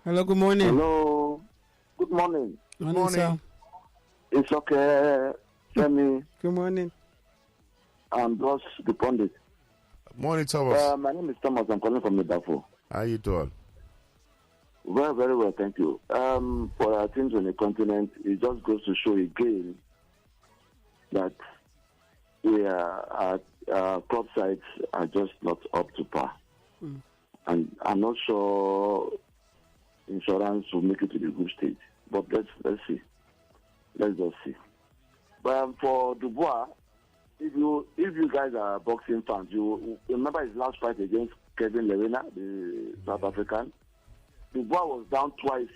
Hello, good morning. Hello, good morning. Good morning, sir. It's okay, Femi. Good morning. I'm Boss the Pundit. Morning, Thomas. My name is Thomas. I'm calling from Medafo. How you doing? Well, very well, thank you. For our teams on the continent, it just goes to show again that our club sides are just not up to par. And I'm not sure insurance will make it to the group stage. But let's see. Let's just see. But for Dubois, if you guys are boxing fans, you remember his last fight against Kevin Lerena, the South African. Dubois was down twice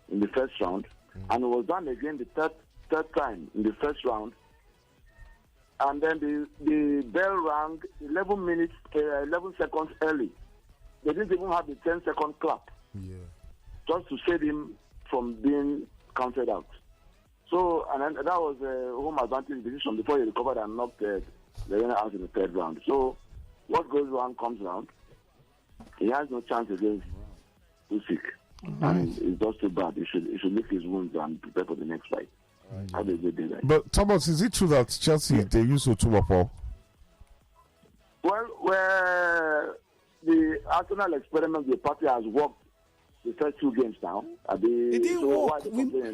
in the first round, and he was down again the third time in the first round. And then the bell rang 11 seconds early. They didn't even have the 10-second clap. Yeah. Just to save him from being counted out. So, and then that was a home advantage decision before he recovered and knocked They're going to out in the third round. So what goes round comes round. He has no chance against Usyk. And it's just too bad. He should lick his wounds and prepare for the next fight. How do they do that? But Thomas, is it true that Chelsea they use Otumapol? Well, where the Arsenal experiment, the party has worked the first 2 games now. It didn't work.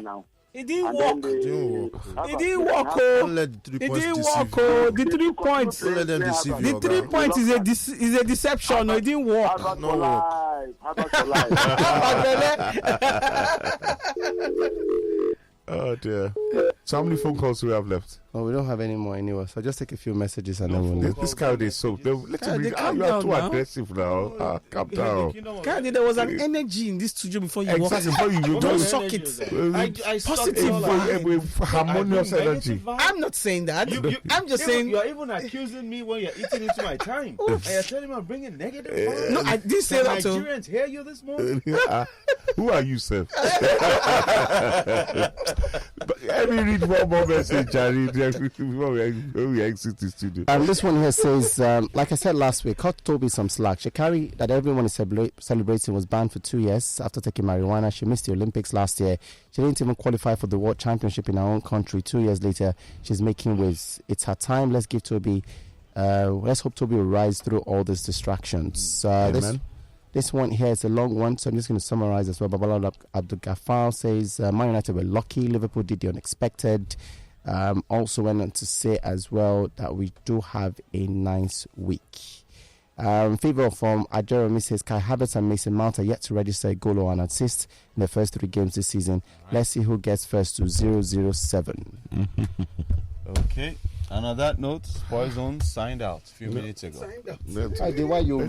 Now? It didn't work. It didn't work. Don't let the 3 points deceive you. The 3 points. Don't let them deceive you. The 3 points is a deception. No, it didn't work. No work. Oh dear. So how many phone calls do we have left? Well, we don't have any more anyway, so just take a few messages and then we'll... This guy is so... You are too aggressive now. Calm down. There was an energy in this studio before you walked in. Exactly. Don't suck it. I positive, harmonious energy. I'm not saying that. I'm just saying... You're even accusing me when you're eating into my time. And you're telling me I'm bringing negative. No, I didn't say that. Nigerians hear you this morning? Who are you, sir? Let me read one more message, Jerry, before we exit the studio. This one here says, like I said last week, cut Toby some slack. Sha'Carri, that everyone is celebrating, was banned for 2 years after taking marijuana. She missed the Olympics last year. She didn't even qualify for the World Championship in her own country. 2 years later, she's making waves. It's her time. Let's give Toby... let's hope Toby will rise through all these distractions. This one here is a long one, so I'm just going to summarize as well. Babala Abdul Ghaffar says, Man United were lucky. Liverpool did the unexpected. Also went on to say as well that we do have a nice week. Favor from Jeremy says, Kai Havertz and Mason Mount are yet to register a goal or an assist in the first 3 games this season. Let's see who gets first to 007. Okay. And on that note, Poison signed out a few minutes ago. Why you